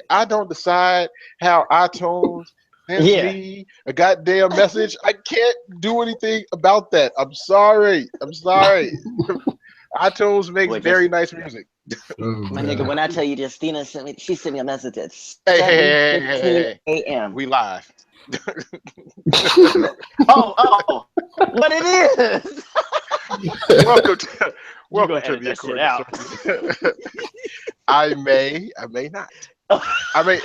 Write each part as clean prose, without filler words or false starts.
I don't decide how iTunes sends Yeah. me a goddamn message. I can't do anything about that. I'm sorry. iTunes makes Boy, very just nice music. Oh my nigga, man. when I tell you Justina sent me, she sent me a message at Hey. 7:15 a.m. We live. Oh, what it is? welcome to You go welcome ahead to and the that shit According out. Sources. I may not. I may.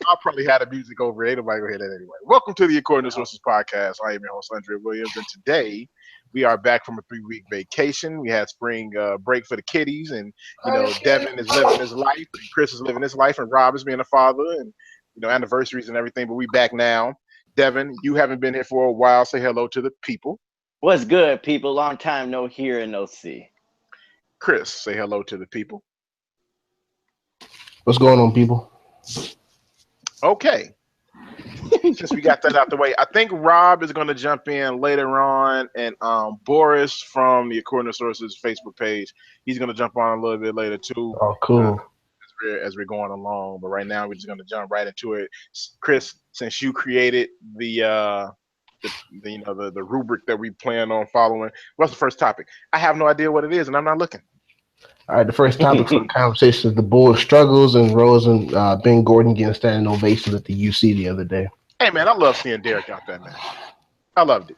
I'll probably have the music over. Ain't nobody gonna hear that anyway. Welcome to the According to Sources podcast. I am your host Andre Williams, and today we are back from a 3-week vacation. We had spring break for the kiddies, and Devin is living his life, and Chris is living his life, and Rob is being a father, and anniversaries and everything. But we back now. Devin, you haven't been here for a while. Say hello to the people. What's good, people? Long time no hear and no see. Chris, say hello to the people. What's going on, people? Okay. Since we got that out the way, I think Rob is going to jump in later on, and Boris from the According to Sources Facebook page, he's going to jump on a little bit later too, Oh, cool. as we're going along. But right now, we're just going to jump right into it. Chris, since you created the rubric that we plan on following, what's the first topic? I have no idea what it is, and I'm not looking. All right, the first topic for the conversation is the Bulls' struggles and Rose and Ben Gordon getting standing ovations at the UC the other day. Hey man, I love seeing Derek out there, man. I loved it.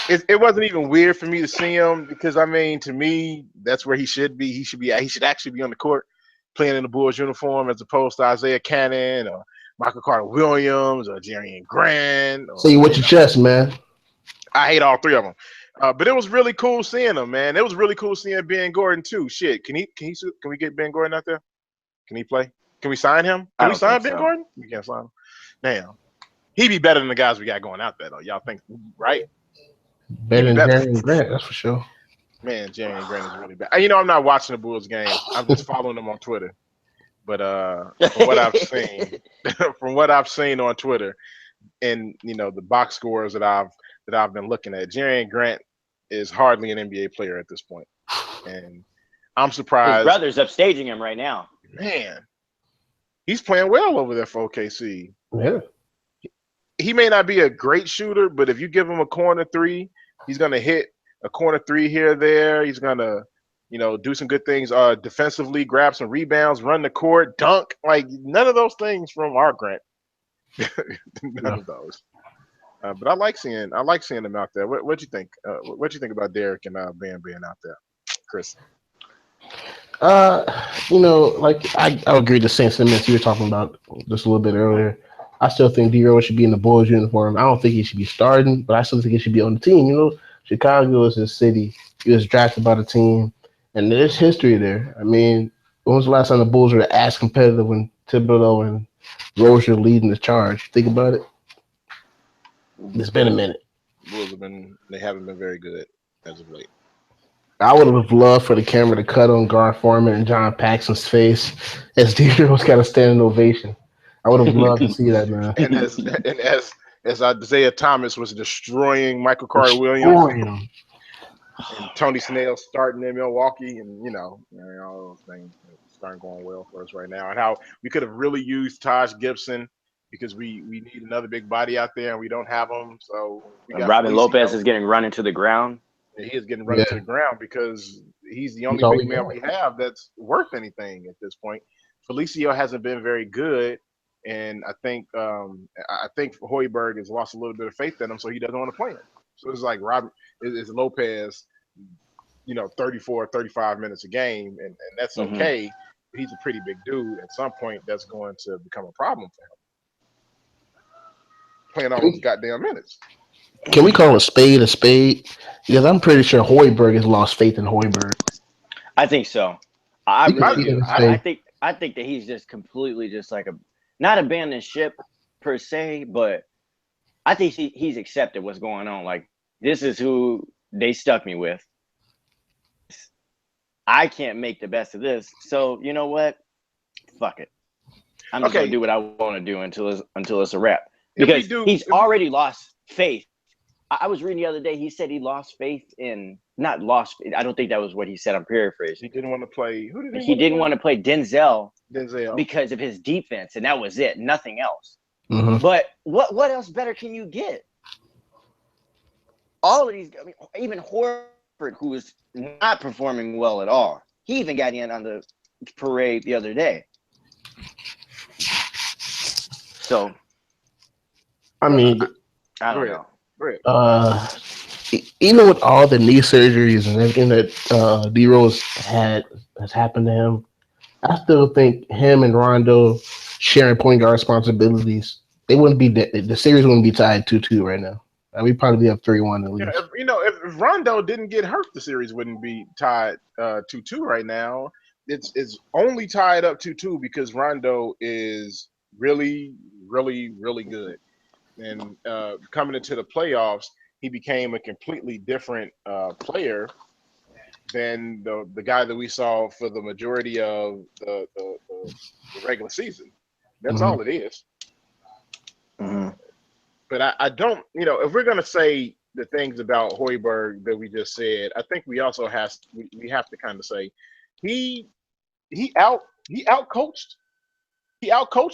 It wasn't even weird for me to see him because I mean, to me, that's where he should be. He should actually be on the court playing in the Bulls uniform as opposed to Isaiah Cannon or Michael Carter Williams or Jerry Grant. Say you with your chest, man. I hate all three of them. But it was really cool seeing him, man. It was really cool seeing Ben Gordon too. Shit, can we get Ben Gordon out there? Can he play? Can we sign him? I Can we don't sign think Ben so. Gordon? We can't sign him. Damn. He'd be better than the guys we got going out there, though. Y'all think, right? Better than Jerry and Grant, that's for sure. Man, Jerry and Grant is really bad. I'm not watching the Bulls game. I'm just following them on Twitter. But from what I've seen, on Twitter, and the box scores that I've been looking at, Jerry and Grant is hardly an NBA player at this point, and I'm surprised. His brother's upstaging him right now. Man, he's playing well over there for OKC. Yeah. He may not be a great shooter, but if you give him a corner three, he's going to hit a corner three here or there. He's going to, do some good things defensively, grab some rebounds, run the court, dunk. Like, none of those things from our Grant. None of those. But I like seeing him out there. What you think? What you think about Derek and Ben being out there, Chris? Like I agree with the same sentiments you were talking about just a little bit earlier. I still think D-Rose should be in the Bulls uniform. I don't think he should be starting, but I still think he should be on the team. Chicago is his city. He was drafted by the team, and there's history there. I mean, when was the last time the Bulls were as competitive when Thibodeau and Rose were leading the charge? Think about it. It's been a minute. Bulls haven't been very good as of late. I would have loved for the camera to cut on Gar Forman and John Paxson's face as D-Rose got a standing ovation. I would have loved to see that, man. And as Isaiah Thomas was destroying Michael Carter Williams and Tony Snell starting in Milwaukee, and all those things aren't going well for us right now. And how we could have really used Taj Gibson because we need another big body out there and we don't have him. So we got Robin Lopez is getting run into the ground. He is getting run into the ground because he's the only big man we have that's worth anything at this point. Felicio hasn't been very good. And I think Hoiberg has lost a little bit of faith in him, so he doesn't want to play him. So it's like is Lopez, 34, 35 minutes a game, and that's okay. But he's a pretty big dude. At some point, that's going to become a problem for him. Playing all those goddamn minutes. Can we call a spade a spade? Because I'm pretty sure Hoiberg has lost faith in Hoiberg. I think so. I really do. I think that he's just completely just like not abandoned ship per se, but I think he's accepted what's going on. Like, this is who they stuck me with. I can't make the best of this. So you know what? Fuck it. I'm just gonna do what I want to do until it's a wrap. Because he's already lost faith. I was reading the other day. He said he lost faith in not lost. I don't think that was what he said. I'm paraphrasing. He didn't want to play. Who did he didn't want to play Denzel Denzel because of his defense, and that was it. Nothing else. Mm-hmm. But what else better can you get? All of these, I mean, even Horford, who was not performing well at all, he even got in on the parade the other day. So, I mean, I don't know. Even with all the knee surgeries and everything that D Rose has happened to him, I still think him and Rondo sharing point guard responsibilities, they wouldn't be the series wouldn't be tied 2-2 right now. We'd probably be up 3-1 at least. If Rondo didn't get hurt, the series wouldn't be tied 2-2 right now. It's only tied up 2-2 because Rondo is really, really, really good. And coming into the playoffs, he became a completely different player than the guy that we saw for the majority of the regular season. That's all it is. Mm-hmm. But I don't, if we're going to say the things about Hoiberg that we just said, I think we also have to kind of say he outcoached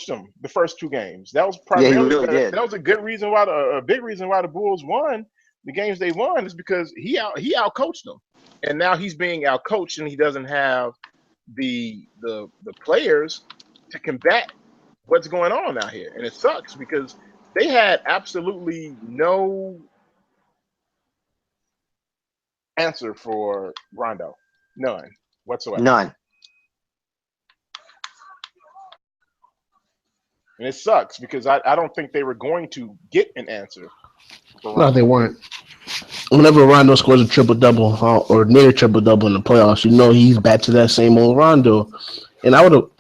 them the first two games. That was primarily that was a good reason why a big reason why the Bulls won the games they won is because he outcoached them, and now he's being outcoached and he doesn't have the players to combat what's going on out here, and it sucks because they had absolutely no answer for Rondo, none whatsoever, none. And it sucks because I don't think they were going to get an answer. No, they weren't. Whenever Rondo scores a triple double or near triple double in the playoffs, he's back to that same old Rondo. And I would have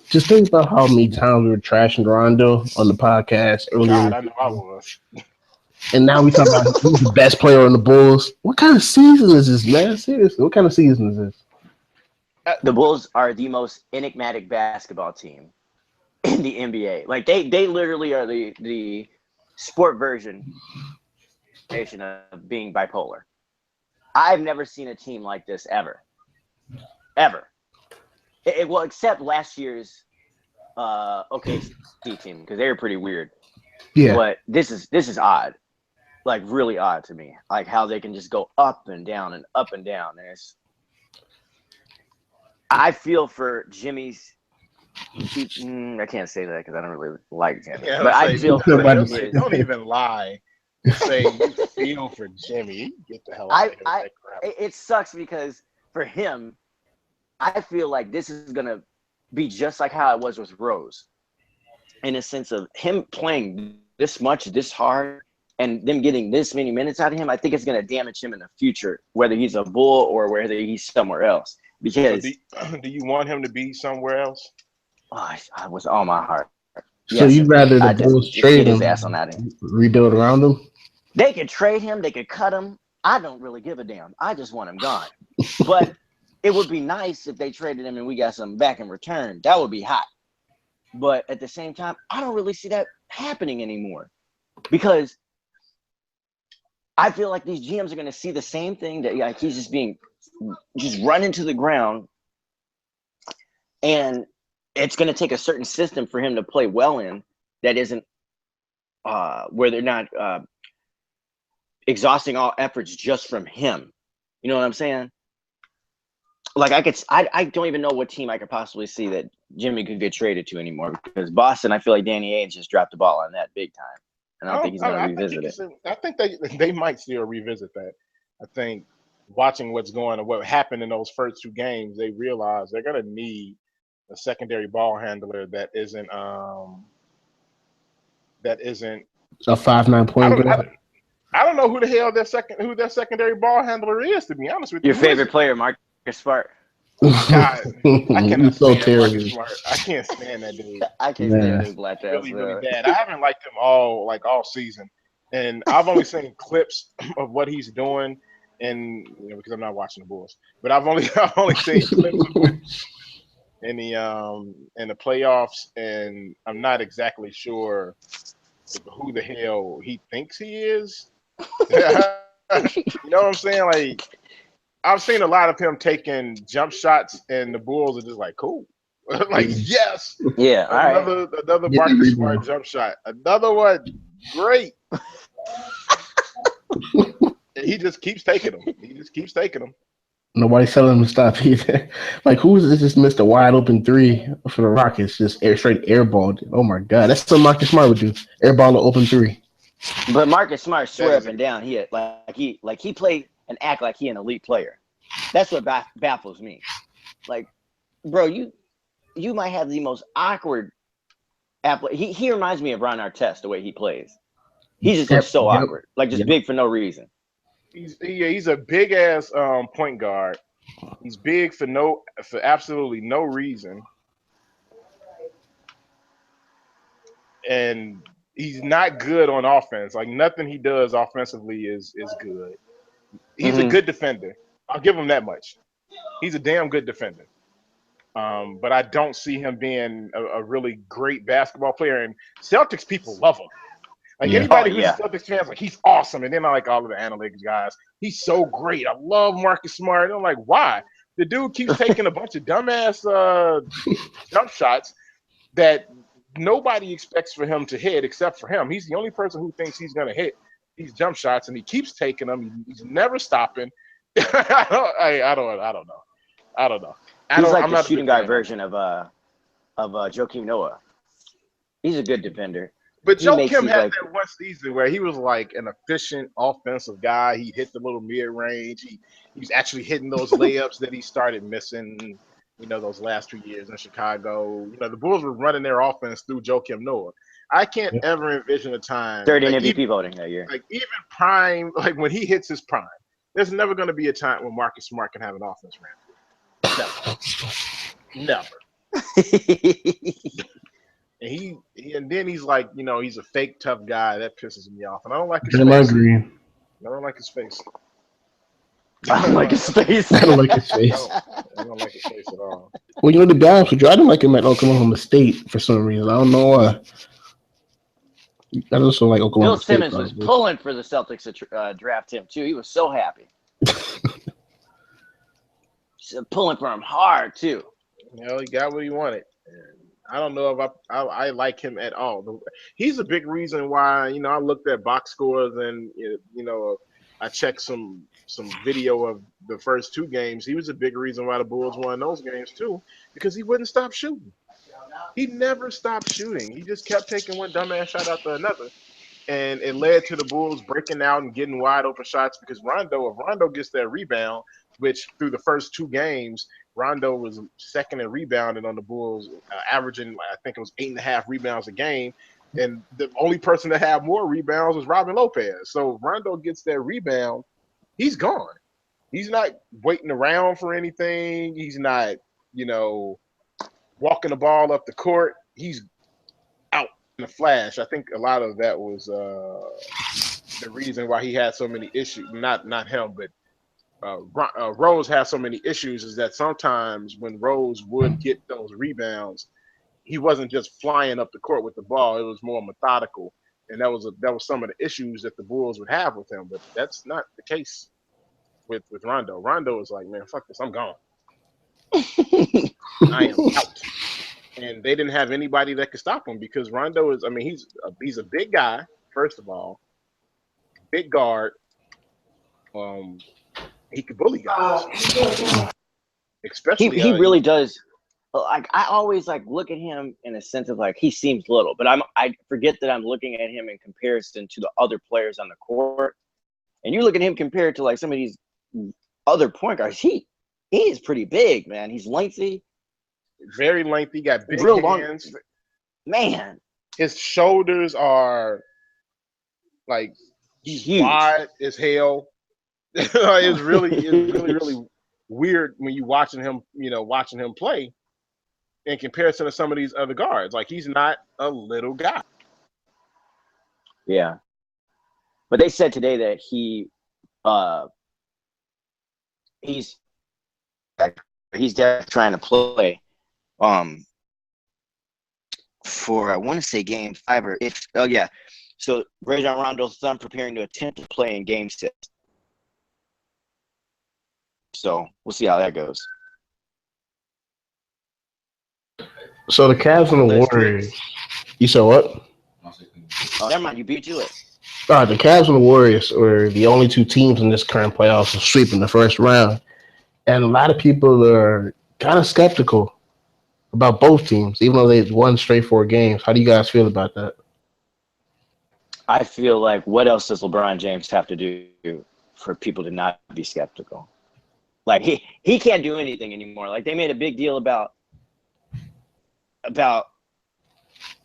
just think about how many times we were trashing Rondo on the podcast earlier. God, I know I was. And now we talk about who's the best player on the Bulls. What kind of season is this, man? Seriously, what kind of season is this? The Bulls are the most enigmatic basketball team in the NBA. Like they literally are the sport version of being bipolar. I've never seen a team like this ever. Well, except last year's OKC team because they were pretty weird. Yeah. But this is odd, like really odd to me. Like how they can just go up and down and up and down. And I feel for Jimmy's. I can't say that because I don't really like Jimmy. Yeah, but I feel for his. Don't even lie. Say you feel for Jimmy. Get the hell out of here. It sucks because for him, I feel like this is gonna be just like how it was with Rose, in a sense of him playing this much, this hard, and them getting this many minutes out of him. I think it's gonna damage him in the future, whether he's a Bull or whether he's somewhere else. Because do you want him to be somewhere else? Oh, I was all my heart. So you'd rather the Bulls trade him, ass on that end. Rebuild around him? They could trade him. They could cut him. I don't really give a damn. I just want him gone. But it would be nice if they traded him and we got something back in return. That would be hot. But at the same time, I don't really see that happening anymore because I feel like these GMs are going to see the same thing that he's just run into the ground, and it's going to take a certain system for him to play well in that isn't where they're not exhausting all efforts just from him. You know what I'm saying? Like I don't even know what team I could possibly see that Jimmy could get traded to anymore because Boston, I feel like Danny Ainge just dropped the ball on that big time. And I don't think he's going to revisit it. I think they might still revisit that. I think watching what happened in those first two games, they realize they're going to need a secondary ball handler that isn't a 5'9" point guard. I don't know who the hell their secondary ball handler is, to be honest with you. Your favorite player, Marcus Smart. God, I cannot so stand Marcus Smart. I can't stand that dude. I can't stand his black ass. Really bad. I haven't liked him all season, and I've only seen clips of what he's doing, and because I'm not watching the Bulls, but I've only seen clips of it in the playoffs, and I'm not exactly sure who the hell he thinks he is. You know what I'm saying? Like, I've seen a lot of him taking jump shots, and the Bulls are just like, cool. Like, yes, Yeah, all right. another Marcus Smart jump shot, another one, great. And he just keeps taking them. He just keeps taking them. Nobody's telling him to stop either. Like, who's this? Just missed a wide open three for the Rockets, just straight airballed. Oh my god, that's what Marcus Smart would do. Airball an open three. But Marcus Smart swear up and down he he played and act like he an elite player. That's what baffles me. Like, bro, you might have the most awkward he reminds me of Ron Artest the way he plays. He's just so awkward, like just big for no reason. He's a big ass point guard. He's big for absolutely no reason, and he's not good on offense. Like, nothing he does offensively is good. He's a good defender. I'll give him that much. He's a damn good defender. But I don't see him being a really great basketball player. And Celtics people love him. Like, anybody who's a Celtics fan is like, he's awesome. And then I like all of the analytics guys. He's so great. I love Marcus Smart. And I'm like, why? The dude keeps taking a bunch of dumbass jump shots that nobody expects for him to hit except for him. He's the only person who thinks he's going to hit these jump shots, and he keeps taking them. He's never stopping. I don't know. He's like the shooting guard version of Joakim Noah. He's a good defender. But Joakim had that one season where he was like an efficient offensive guy. He hit the little mid-range. He was actually hitting those layups that he started missing, those last 2 years in Chicago. The Bulls were running their offense through Joakim Noah. I can't ever envision a time. Third in MVP voting that year. Like, even prime, like when he hits his prime, there's never going to be a time when Marcus Smart can have an offense ran. Never. And then he's like, he's a fake tough guy. That pisses me off, and I don't like his face. I don't like his face. I don't like his face. I don't like his face. I don't like his face at all. Well, to be honest with you, I didn't like him at Oklahoma State for some reason. I don't know why. I just don't like Oklahoma Bill Simmons was pulling for the Celtics to draft him too. He was so happy. Pulling for him hard too. He got what he wanted. I don't know if I like him at all. He's a big reason why, I looked at box scores and, I checked some video of the first two games. He was a big reason why the Bulls won those games too, because he wouldn't stop shooting. He never stopped shooting. He just kept taking one dumbass shot after another. And it led to the Bulls breaking out and getting wide open shots because if Rondo gets that rebound, which through the first two games, Rondo was second in rebounding on the Bulls, averaging, I think it was 8.5 rebounds a game. And the only person that had more rebounds was Robin Lopez. So if Rondo gets that rebound, he's gone. He's not waiting around for anything. He's not, walking the ball up the court. He's out in a flash. I think a lot of that was the reason why he had so many issues. Not him, but Rose has so many issues is that sometimes when Rose would get those rebounds, he wasn't just flying up the court with the ball. It was more methodical, and that was some of the issues that the Bulls would have with him. But that's not the case with Rondo. Rondo is like, man, fuck this, I'm gone. I am out. And they didn't have anybody that could stop him because Rondo is. I mean, he's a big guy. First of all, big guard. He could bully guys. Especially he really does. Like, I always look at him in a sense of he seems little, but I forget that I'm looking at him in comparison to the other players on the court. And you look at him compared to some of these other point guards. He is pretty big, man. He's lengthy, very lengthy. Got big hands. Man, his shoulders are he's huge. Wide as hell. It's really weird when you watching him play in comparison to some of these other guards. He's not a little guy. Yeah. But they said today that he's definitely trying to play for I want to say game 5 or So Rajon Rondo's son preparing to attempt to play in Game 6. So we'll see how that goes. So the Cavs and the Warriors. You said what? Oh, never mind. You beat you it. The Cavs and the Warriors were the only two teams in this current playoffs to sweep in the first round. And a lot of people are kind of skeptical about both teams, even though they won straight 4 games. How do you guys feel about that? I feel like what else does LeBron James have to do for people to not be skeptical? Like he can't do anything anymore. Like they made a big deal about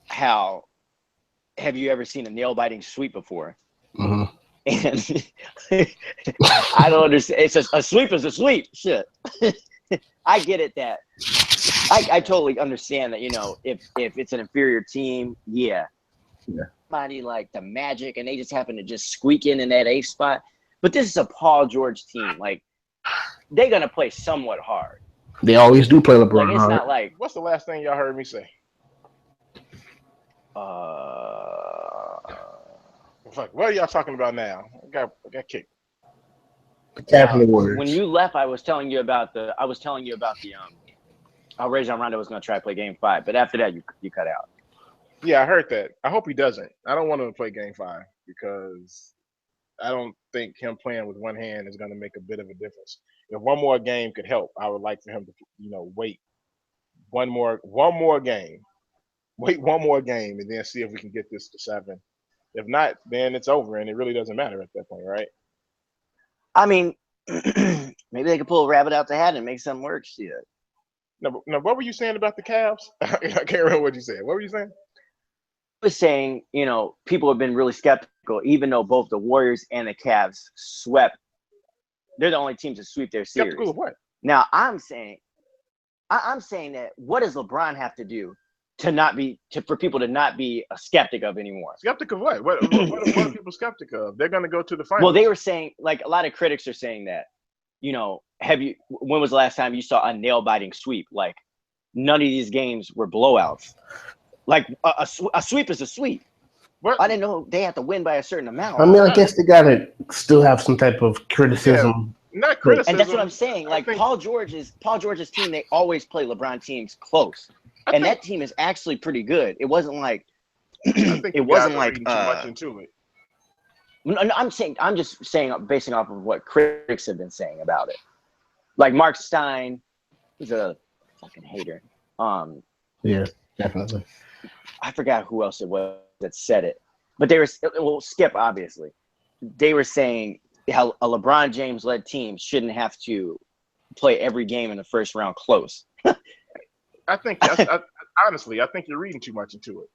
how have you ever seen a nail biting sweep before? Mm-hmm. And I don't understand. It's a sweep is a sweep. Shit. I get it that I totally understand that, if it's an inferior team, yeah. Somebody like the Magic and they just happen to just squeak in that 8th spot. But this is a Paul George team. Like they're gonna play somewhat hard. They always do play LeBron. Like it's not like what's the last thing y'all heard me say? Like, what are y'all talking about now? I got kicked. The Cavs and the Warriors. When you left, I was telling you about the how Rajon Rondo was going to try to play Game 5, but after that, you cut out. Yeah, I heard that. I hope he doesn't. I don't want him to play Game 5 because I don't think him playing with one hand is going to make a bit of a difference. If one more game could help, I would like for him to, wait one more game. Wait one more game and then see if we can get this to 7. If not, then it's over and it really doesn't matter at that point, right? I mean, maybe they could pull a rabbit out the hat and make something work. Shit. No, what were you saying about the Cavs? I can't remember what you said. What were you saying? I was saying, people have been really skeptical, even though both the Warriors and the Cavs swept. They're the only teams that sweep their series. Skeptical of what? Now, I'm saying that what does LeBron have to do for people to not be a skeptic of anymore? Skeptic of what? What are people skeptic of? They're going to go to the finals. Well, they were saying, like, a lot of critics are saying that, when was the last time you saw a nail-biting sweep? Like, none of these games were blowouts. Like, a sweep is a sweep. What? I didn't know they have to win by a certain amount. I mean, I guess they got to still have some type of criticism. Yeah, not criticism. And that's what I'm saying. Like, Paul George's team, they always play LeBron teams close. And that team is actually pretty good. It wasn't like it wasn't like too much into it. I'm just saying, basing off of what critics have been saying about it. Like Mark Stein, he's a fucking hater. Yeah, definitely. I forgot who else it was that said it, but Skip obviously. They were saying how a LeBron James led team shouldn't have to play every game in the first round close. I think honestly, I think you're reading too much into it.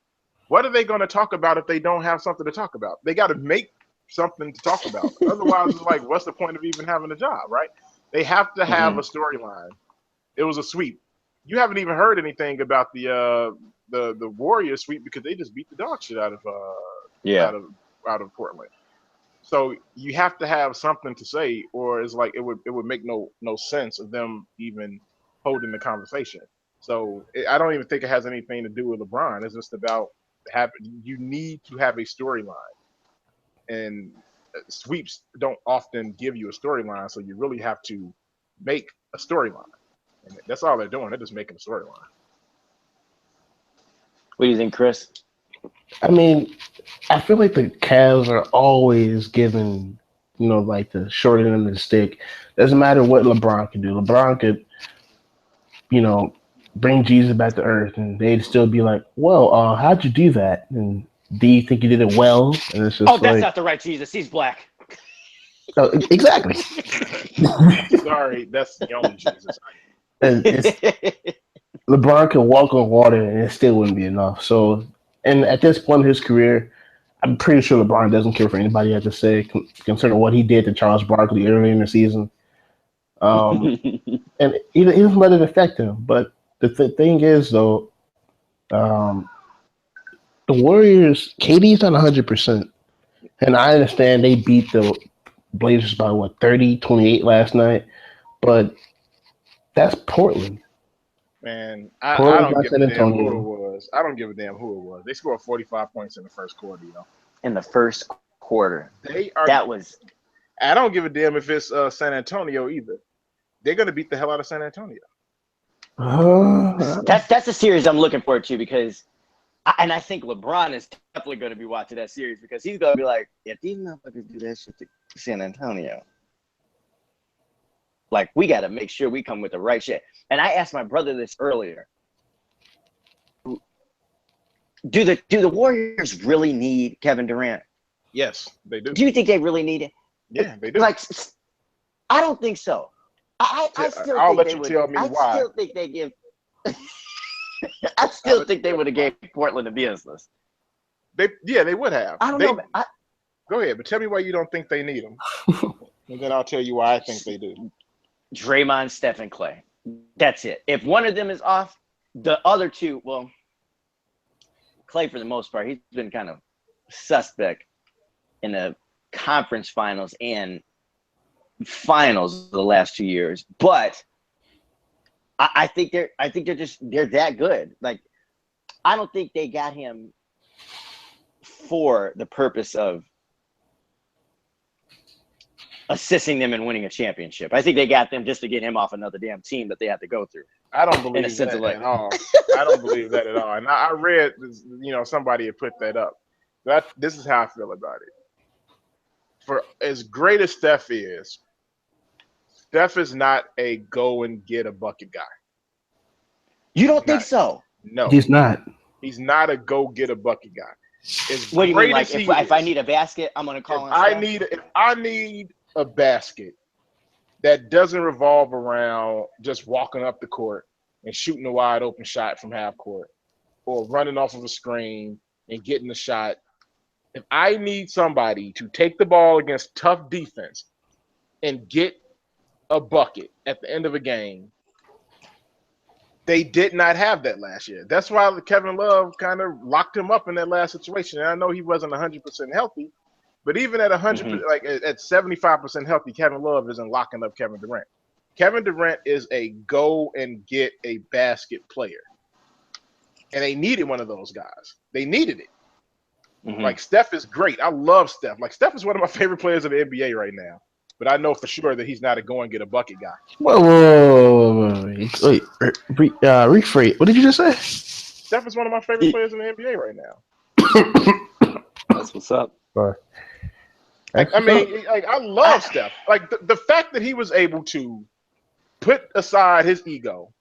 What are they going to talk about if they don't have something to talk about? They got to make something to talk about. Otherwise, it's like, what's the point of even having a job, right? They have to have a storyline. It was a sweep. You haven't even heard anything about the Warriors sweep because they just beat the dog shit out of Portland. So you have to have something to say, or it's like it would make no sense of them even holding the conversation. So I don't even think it has anything to do with LeBron. It's just about you need to have a storyline, and sweeps don't often give you a storyline. So you really have to make a storyline, and that's all they're doing. They're just making a storyline. What do you think, Chris? I mean, I feel like the Cavs are always given, like the short end of the stick. Doesn't matter what LeBron can do. LeBron could, bring Jesus back to earth, and they'd still be like, well, how'd you do that? And do you think you did it well? And it's just that's not the right Jesus. He's black. Oh, exactly. Sorry, that's the only Jesus. LeBron can walk on water, and it still wouldn't be enough. So, and at this point in his career, I'm pretty sure LeBron doesn't care for anybody has to say, considering what he did to Charles Barkley early in the season. And he doesn't let it affect him. But the thing is, though, the Warriors, KD's not 100%. And I understand they beat the Blazers by, 30-28 last night. But that's Portland. Man, I don't give a damn who it was. I don't give a damn who it was. They scored 45 points in the first quarter, in the first quarter. They are. That was. I don't give a damn if it's San Antonio either. They're gonna beat the hell out of San Antonio. That's a series I'm looking forward to because, I think LeBron is definitely going to be watching that series because he's going to be like, if these motherfuckers do that shit to San Antonio, like we got to make sure we come with the right shit. And I asked my brother this earlier. Do the Warriors really need Kevin Durant? Yes, they do. Do you think they really need it? Yeah, they do. Like, I don't think so. I still I'll think let they you would. tell me why. I still think they give. I still think they would have gave Portland the business. They would have. I don't know. Go ahead, but tell me why you don't think they need them, and then I'll tell you why I think they do. Draymond, Steph, and Clay. That's it. If one of them is off, the other two, well, Clay for the most part, he's been kind of suspect in the conference finals and finals the last 2 years, but I think they're that good. Like, I don't think they got him for the purpose of assisting them in winning a championship. I think they got them just to get him off another damn team that they have to go through. I don't believe that at all. I don't believe that at all. And I read, somebody had put that up. This is how I feel about it. For as great as Steph is not a go and get a bucket guy. You don't think so? No, he's not. He's not a go get a bucket guy. What do you mean? Like, if I need a basket, I'm gonna call him. If I need a basket that doesn't revolve around just walking up the court and shooting a wide open shot from half court, or running off of a screen and getting the shot. If I need somebody to take the ball against tough defense and get a bucket at the end of a game, they did not have that last year. That's why Kevin Love kind of locked him up in that last situation. And I know he wasn't 100% healthy, but even at 100%, like at 75% healthy, Kevin Love isn't locking up Kevin Durant. Kevin Durant is a go and get a basket player. And they needed one of those guys. They needed it. Like, Steph is great. I love Steph. Like, Steph is one of my favorite players in the NBA right now. But I know for sure that he's not a go and get a bucket guy. Whoa. Wait, rephrase. What did you just say? Steph is one of my favorite players in the NBA right now. That's what's up. Sorry. I love Steph. Like, the fact that he was able to put aside his ego,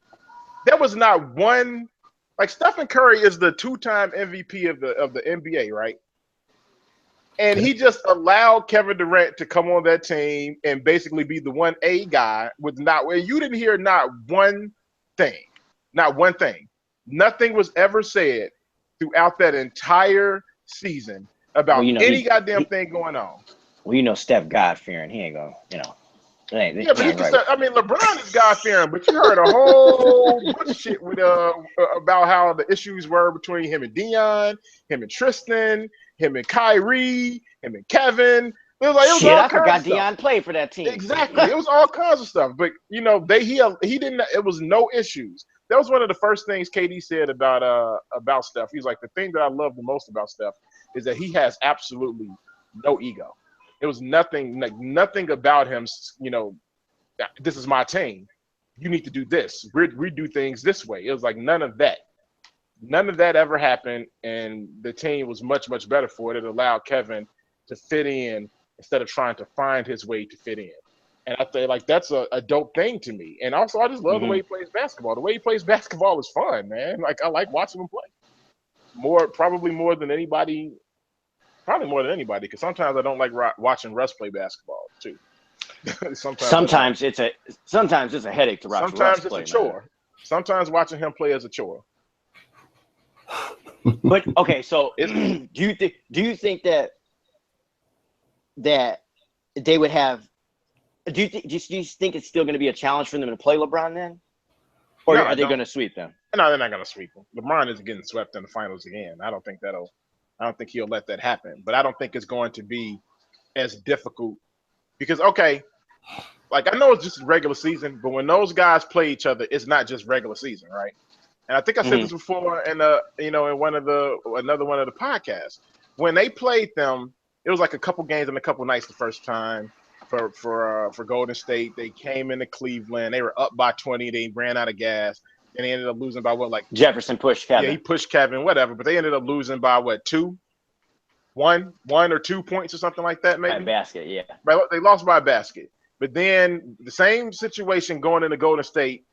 there was not one. Like, Stephen Curry is the 2-time MVP of the NBA, right? And he just allowed Kevin Durant to come on that team and basically be the 1A guy where you didn't hear not one thing. Not one thing. Nothing was ever said throughout that entire season about any goddamn thing going on. Well, Steph God-fearing. He ain't going, but LeBron is God-fearing, but you heard a whole bunch of shit about how the issues were between him and Dion, him and Tristan, him and Kyrie, him and Kevin. I forgot Dion played for that team. Exactly. It was all kinds of stuff. But, he didn't, it was no issues. That was one of the first things KD said about Steph. He's like, the thing that I love the most about Steph is that he has absolutely no ego. It was nothing about him, this is my team. You need to do this. We do things this way. It was like none of that. None of that ever happened, and the team was much, much better for it. It allowed Kevin to fit in instead of trying to find his way to fit in. And I think, like, that's a dope thing to me. And also, I just love the way he plays basketball. The way he plays basketball is fun, man. Like, I like watching him play. Probably more than anybody, because sometimes I don't like watching Russ play basketball too. Sometimes it's a headache to watch. Sometimes it's a chore. Man. Sometimes watching him play is a chore. But okay, so do you think that they would have? Do you think it's still going to be a challenge for them to play LeBron then, or are they going to sweep them? No, they're not going to sweep them. LeBron isn't getting swept in the finals again. I don't think he'll let that happen. But I don't think it's going to be as difficult because, okay, like, I know it's just regular season, but when those guys play each other, it's not just regular season, right? And I think I said this before in another one of the podcasts. when they played them, it was like a couple games and a couple nights the first time for Golden State. They came into Cleveland. They were up by 20. They ran out of gas, and they ended up losing by what, like Jefferson pushed Kevin. Yeah, he pushed Kevin, whatever. But they ended up losing by what, one or 2 points or something like that, maybe. By a basket, yeah. Right, they lost by a basket. But then the same situation going into Golden State.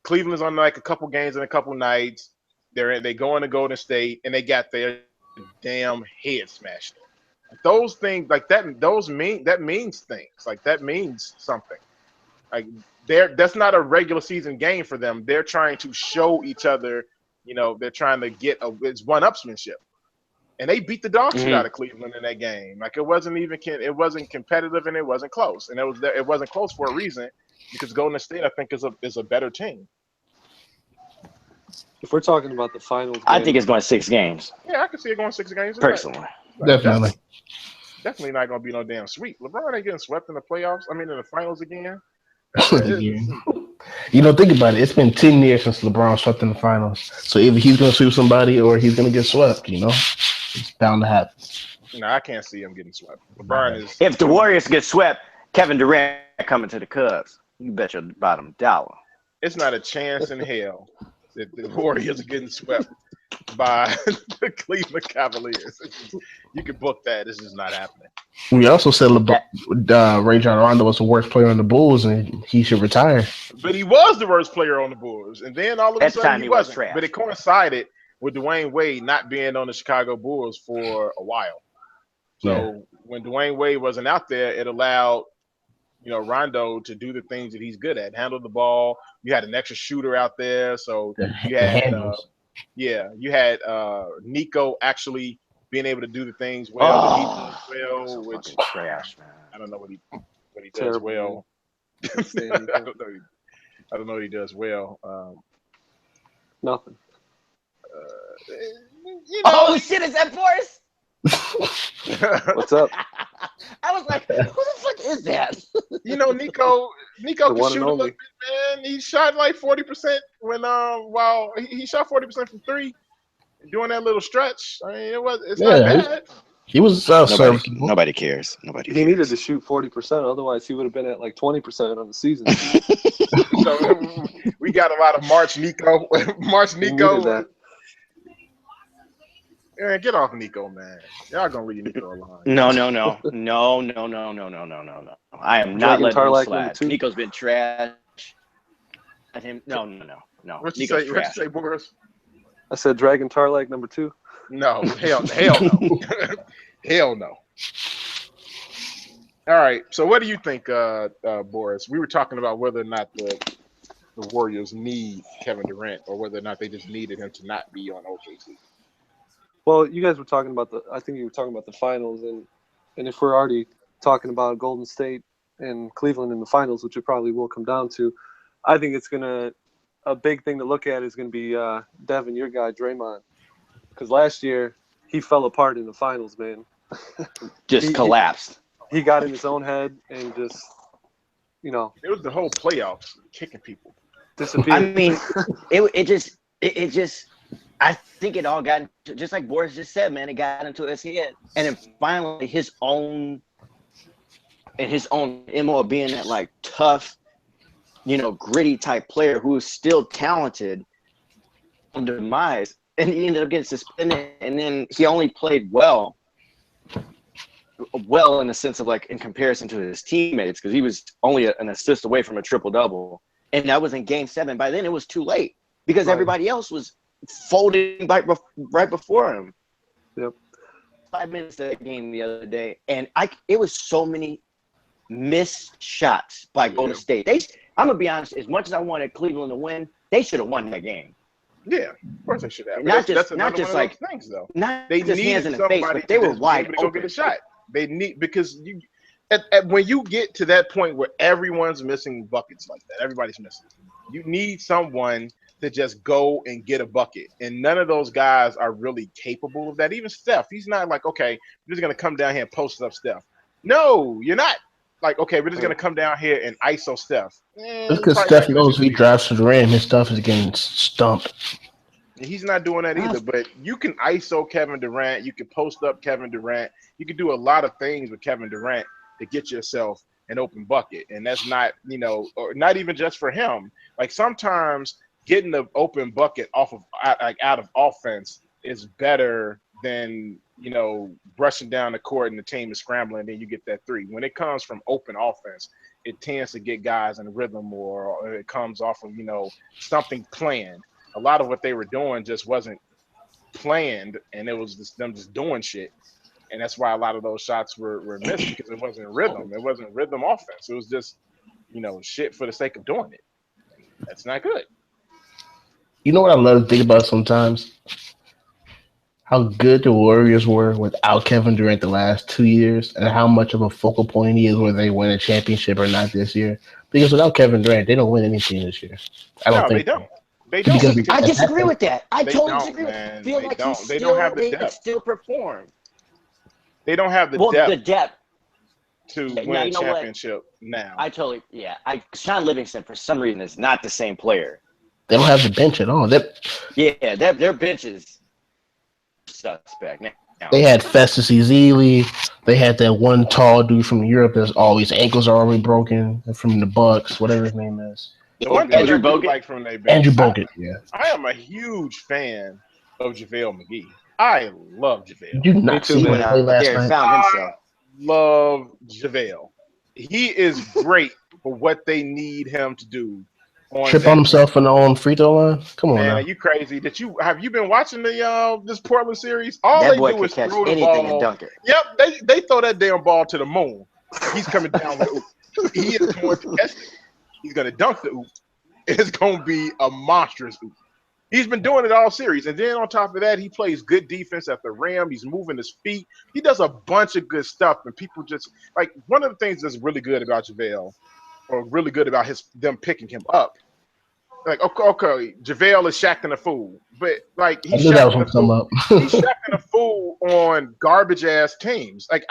Cleveland's on like a couple games and a couple nights. They go into Golden State and they got their damn head smashed. Those things like that. That means things. Like that means something. Like that's not a regular season game for them. They're trying to show each other. They're trying to get it's one-upsmanship. And they beat the dog shit out of Cleveland in that game. Like it wasn't competitive and it wasn't close. And it wasn't close for a reason, because Golden State, I think, is a better team. If we're talking about the finals, I think it's going 6 games. Yeah, I can see it going 6 games. Personally. Definitely. Definitely not going to be no damn sweep. LeBron ain't getting swept in the playoffs. I mean, in the finals again. Think about it. It's been 10 years since LeBron swept in the finals. So either he's going to sweep somebody or he's going to get swept, It's bound to happen. No, I can't see him getting swept. LeBron is. If the Warriors get swept, Kevin Durant coming to the Cubs. You bet your bottom dollar. It's not a chance in hell that the Warriors are getting swept by the Cleveland Cavaliers. You can book that. This is not happening. We also said Rajon Rondo was the worst player on the Bulls and he should retire. But he was the worst player on the Bulls. And then all of a sudden he wasn't. Trash. But it coincided with Dwayne Wade not being on the Chicago Bulls for a while. So when Dwayne Wade wasn't out there, it allowed Rondo to do the things that he's good at, handle the ball. You had an extra shooter out there, so you had Nico actually being able to do the things well. Which trash, man. I don't know what he does well. I don't know what he does well. Nothing. Oh shit! Is that Boris? What's up? I was like, who the fuck is that? Nico can shoot a little bit, man. He shot like 40% when he shot 40% from 3 during that little stretch. I mean, it's not bad. He was nobody cares. He needed to shoot 40%, otherwise he would have been at like 20% on the season. So we got a lot of March Nico. Yeah, get off Nico, man. Y'all gonna leave Nico alone. No. I am not letting him slide. Nico's been trash. At him, no. What you say, Boris? I said Dragon Tarlac number 2. No, hell no. Hell no. All right. So what do you think, Boris? We were talking about whether or not the Warriors need Kevin Durant or whether or not they just needed him to not be on OKC. Well, you guys were talking about I think you were talking about the finals, and if we're already talking about Golden State and Cleveland in the finals, which it probably will come down to, I think it's a big thing to look at is going to be Devin, your guy, Draymond. Because last year, he fell apart in the finals, man. Just collapsed. He got in his own head and just, It was the whole playoffs, kicking people. Disappeared. I mean, it just I think it all got, just like Boris just said, man, it got into his head. And then finally his own MO of being that like tough, gritty type player who is still talented on demise. And he ended up getting suspended, and then he only played well in the sense of like in comparison to his teammates, because he was only an assist away from a triple-double. And that was in Game 7. By then it was too late because everybody else was folding right before him. Yep. 5 minutes of that game the other day, and it was so many missed shots by Golden State. I'm gonna be honest. As much as I wanted Cleveland to win, they should have won that game. Yeah, of course they should have. Not just like things though. Not they just hands in the face, but they were wide open. Go get a shot. They need, because when you get to that point where everyone's missing buckets like that, everybody's missing. You need someone to just go and get a bucket, and none of those guys are really capable of that. Even Steph, he's not like, okay, we're just gonna come down here and post up Steph. No, you're not. Like, okay, we're just gonna come down here and ISO Steph. Just because Steph knows if he drives to the rim, his stuff is getting stumped. He's not doing that either. But you can ISO Kevin Durant. You can post up Kevin Durant. You can do a lot of things with Kevin Durant to get yourself an open bucket. And that's not, or not even just for him. Like sometimes getting the open bucket out of offense is better than, brushing down the court and the team is scrambling and then you get that three. When it comes from open offense, it tends to get guys in rhythm or it comes off of, something planned. A lot of what they were doing just wasn't planned, and it was just them just doing shit. And that's why a lot of those shots were missed because it wasn't rhythm. It wasn't rhythm offense. It was just, shit for the sake of doing it. That's not good. You know what I love to think about sometimes? How good the Warriors were without Kevin Durant the last 2 years, and how much of a focal point he is whether they win a championship or not this year. Because without Kevin Durant, they don't win anything this year. I don't think they don't. They don't. See, I disagree with that. I totally disagree with that. I feel like they don't have the depth. They still perform. They don't have the depth to win a championship now. Sean Livingston, for some reason, is not the same player. They don't have the bench at all. Their bench is suspect now. They had Festus Ezeli. They had that one tall dude from Europe that's always ankles are already broken from the Bucks, whatever his name is. Andrew Bogut. Like from their bench. Andrew Bogut, yeah. I am a huge fan of JaVale McGee. I love JaVale. You not see him play last night? I love JaVale. He is great for what they need him to do. Trip on himself in the own free throw line? Come on, man! Are you crazy? Have you been watching this Portland series? All that boy can catch anything and dunk it. Yep, they throw that damn ball to the moon. He's coming down with oop. He is going to catch it. He's going to dunk the oop. It's going to be a monstrous oop. He's been doing it all series, and then on top of that, he plays good defense at the rim. He's moving his feet. He does a bunch of good stuff, and people just like one of the things that's really good about JaVale, or really good about them picking him up. Like, okay, JaVale is shacking a fool, but like he's shacking a fool on garbage ass teams. Like,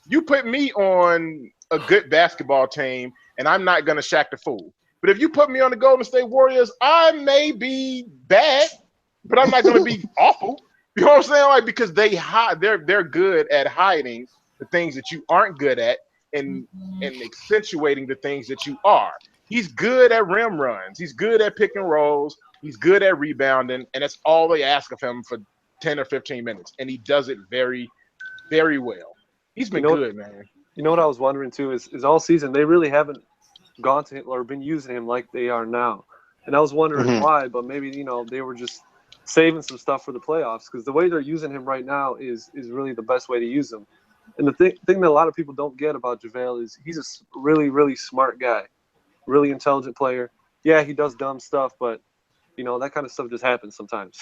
you put me on a good basketball team, and I'm not gonna shack the fool. But if you put me on the Golden State Warriors, I may be bad, but I'm not gonna be awful. You know what I'm saying? Like, because they're good at hiding the things that you aren't good at and accentuating the things that you are. He's good at rim runs. He's good at pick and rolls. He's good at rebounding, and that's all they ask of him for 10 or 15 minutes, and he does it very, very well. He's been good, man. You know what I was wondering too is all season they really haven't gone to him or been using him like they are now, and I was wondering why. But maybe they were just saving some stuff for the playoffs because the way they're using him right now is really the best way to use him. And the thing that a lot of people don't get about JaVale is he's a really, really smart guy. Really intelligent player. Yeah, he does dumb stuff, but that kind of stuff just happens sometimes.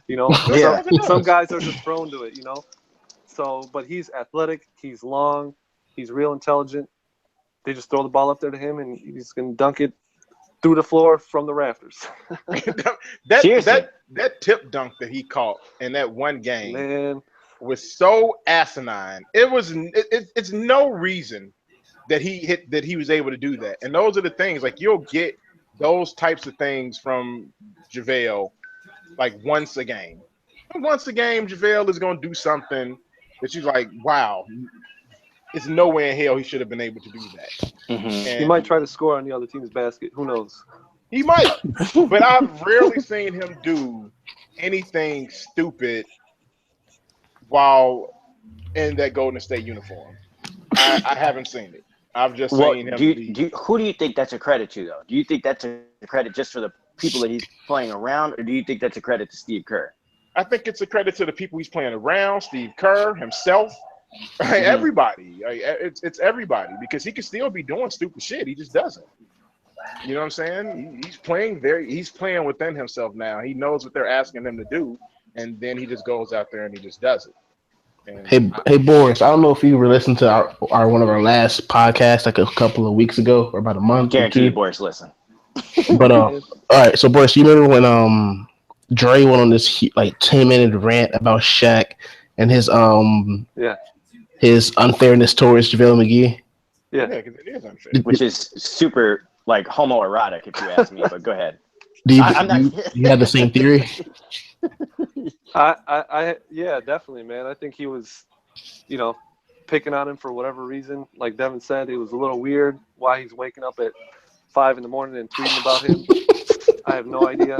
Some guys are just prone to it. So, but he's athletic. He's long. He's real intelligent. They just throw the ball up there to him, and he's gonna dunk it through the floor from the rafters. that tip dunk that he caught in that one game was so asinine. It's no reason that he was able to do that. And those are the things, like you'll get those types of things from JaVale like once a game. Once a game, JaVale is going to do something that you're like, wow, it's no way in hell he should have been able to do that. He might try to score on the other team's basket. Who knows? He might. But I've rarely seen him do anything stupid while in that Golden State uniform. I haven't seen it. I've just seen him. Who do you think that's a credit to, though? Do you think that's a credit just for the people that he's playing around, or do you think that's a credit to Steve Kerr? I think it's a credit to the people he's playing around, Steve Kerr, himself, everybody. It's everybody because he could still be doing stupid shit. He just doesn't. You know what I'm saying? He's playing within himself now. He knows what they're asking him to do, and then he just goes out there and he just does it. Hey Boris, I don't know if you were listening to our one of our last podcasts like a couple of weeks ago or about a month. Guarantee you, Boris, listen. But all right, so Boris, you remember when Dre went on this 10-minute rant about Shaq and his unfairness towards JaVale McGee? Yeah, because it is unfair. Which is super homoerotic if you ask me, but go ahead. I'm not. You had the same theory? Yeah, definitely, man. I think he was, picking on him for whatever reason. Like Devin said, it was a little weird why he's waking up at 5 in the morning and tweeting about him. I have no idea.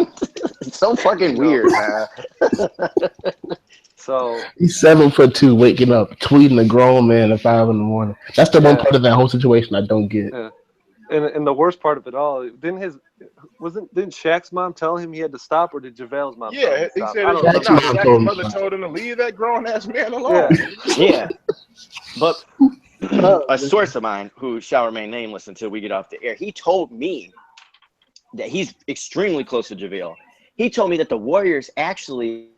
It's so fucking weird, man. So he's 7'2", waking up, tweeting a grown man at 5 in the morning. That's the one part of that whole situation I don't get. Yeah. And the worst part of it all, didn't Shaq's mom tell him he had to stop, or did JaVale's mom tell him to he stop? said Shaq's mother told him to leave that grown ass man alone. Yeah. But a source of mine, who shall remain nameless until we get off the air, he told me that he's extremely close to JaVale. He told me that the Warriors actually,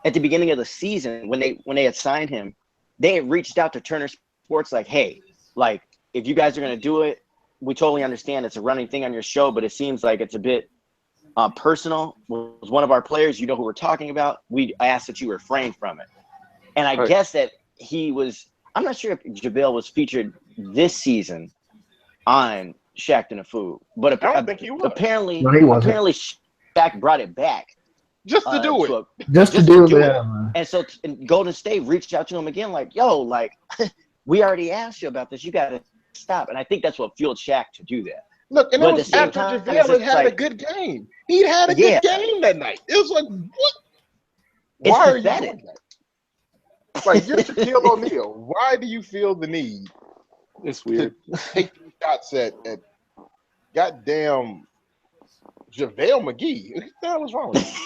at the beginning of the season, when they had signed him, they had reached out to Turner Sports like, hey, like, if you guys are going to do it, we totally understand it's a running thing on your show, but it seems like it's a bit personal. Was one of our players, you know who we're talking about. We asked that you refrain from it. And I guess that he was, I'm not sure if JaVale was featured this season on Shaq and Afu, but I don't think he was. Apparently Shaq brought it back. Just to do it. Just to do it. And so Golden State reached out to him again like, yo, like, we already asked you about this. You got to stop. And I think that's what fueled Shaq to do that. Look, and it was after JaVale had a good game. He had a good game that night. It was like, what? Why are you doing that? Like, you're Shaquille O'Neal. Why do you feel the need? It's weird. To take shots at goddamn JaVale McGee. What the hell was wrong with you?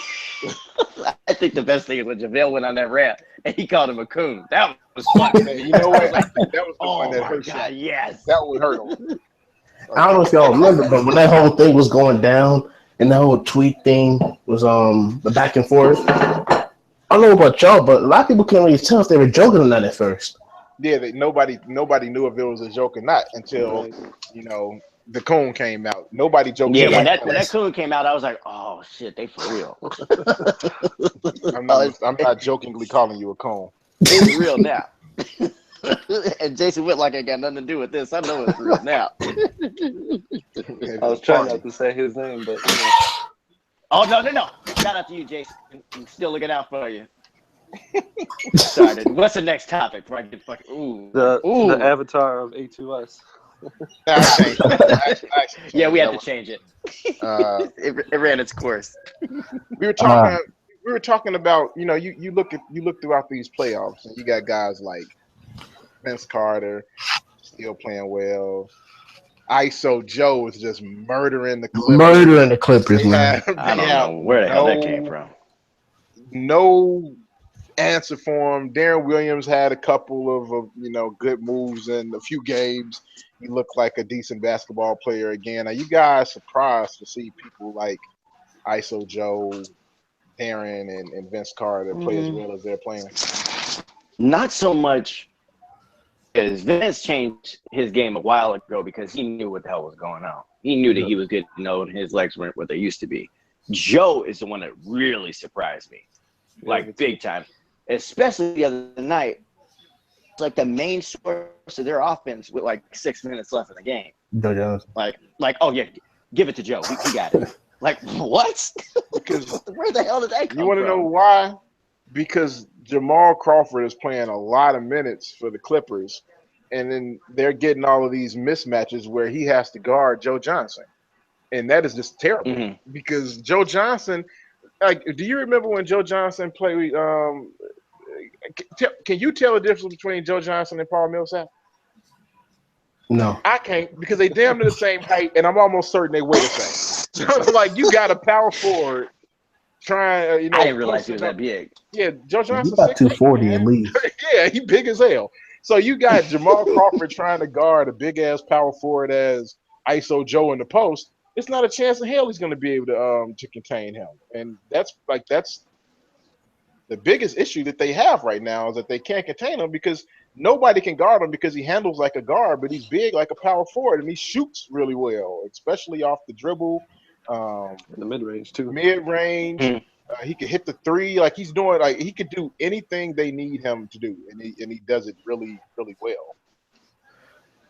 I think the best thing is when JaVale went on that rant and he called him a coon. That was fun. Man, you know what? That was the one that hurt God, yes. That would hurt him. I don't know if y'all remember, but when that whole thing was going down and that whole tweet thing was the back and forth, I don't know about y'all, but a lot of people couldn't really tell if they were joking or not at first. Yeah, nobody knew if it was a joke or not until the coon came out. Nobody joked. Yeah, when that coon came out, I was like, oh shit, they for real. I'm not jokingly calling you a coon. It's real now. And Jason Whitlock ain't got nothing to do with this. I know it's real now. I was trying not to say his name, but Oh no. Shout out to you, Jason. I'm still looking out for you. Sorry. What's the next topic before I get fucking the avatar of A2S. Yeah, we had to change it. It ran its course. We were talking about, you look throughout these playoffs and you got guys like Vince Carter still playing well. ISO Joe is just murdering the Clippers. Man. I don't know where the hell that came from. No answer for him. Darren Williams had a couple of good moves in a few games. He looked like a decent basketball player again. Are you guys surprised to see people like ISO Joe, Darren, and Vince Carter play as well as they're playing? Not so much. Because Vince changed his game a while ago because he knew what the hell was going on. He knew that he was getting old and his legs weren't what they used to be. Joe is the one that really surprised me, like big time. Especially the other night, it's like the main source of their offense with like 6 minutes left in the game. Like, oh yeah, give it to Joe. He got it. Like, what? Because where the hell did that come from? You want to know why? Because Jamal Crawford is playing a lot of minutes for the Clippers, and then they're getting all of these mismatches where he has to guard Joe Johnson. And that is just terrible because Joe Johnson, like, do you remember when Joe Johnson played? Can you tell the difference between Joe Johnson and Paul Millsap? No. I can't, because they damn near the same height, and I'm almost certain they weigh the same. So, like, you got a power forward trying, I didn't realize he was that big. Yeah, Joe Johnson. He's about 240 at least. Yeah, he big as hell. So you got Jamal Crawford trying to guard a big ass power forward as ISO Joe in the post. It's not a chance in hell he's going to be able to contain him, and that's the biggest issue that they have right now is that they can't contain him because nobody can guard him because he handles like a guard, but he's big like a power forward and he shoots really well, especially off the dribble. In the mid-range too. Mid-range. He could hit the three. Like, he's doing, like, he could do anything they need him to do, and he does it really, really well.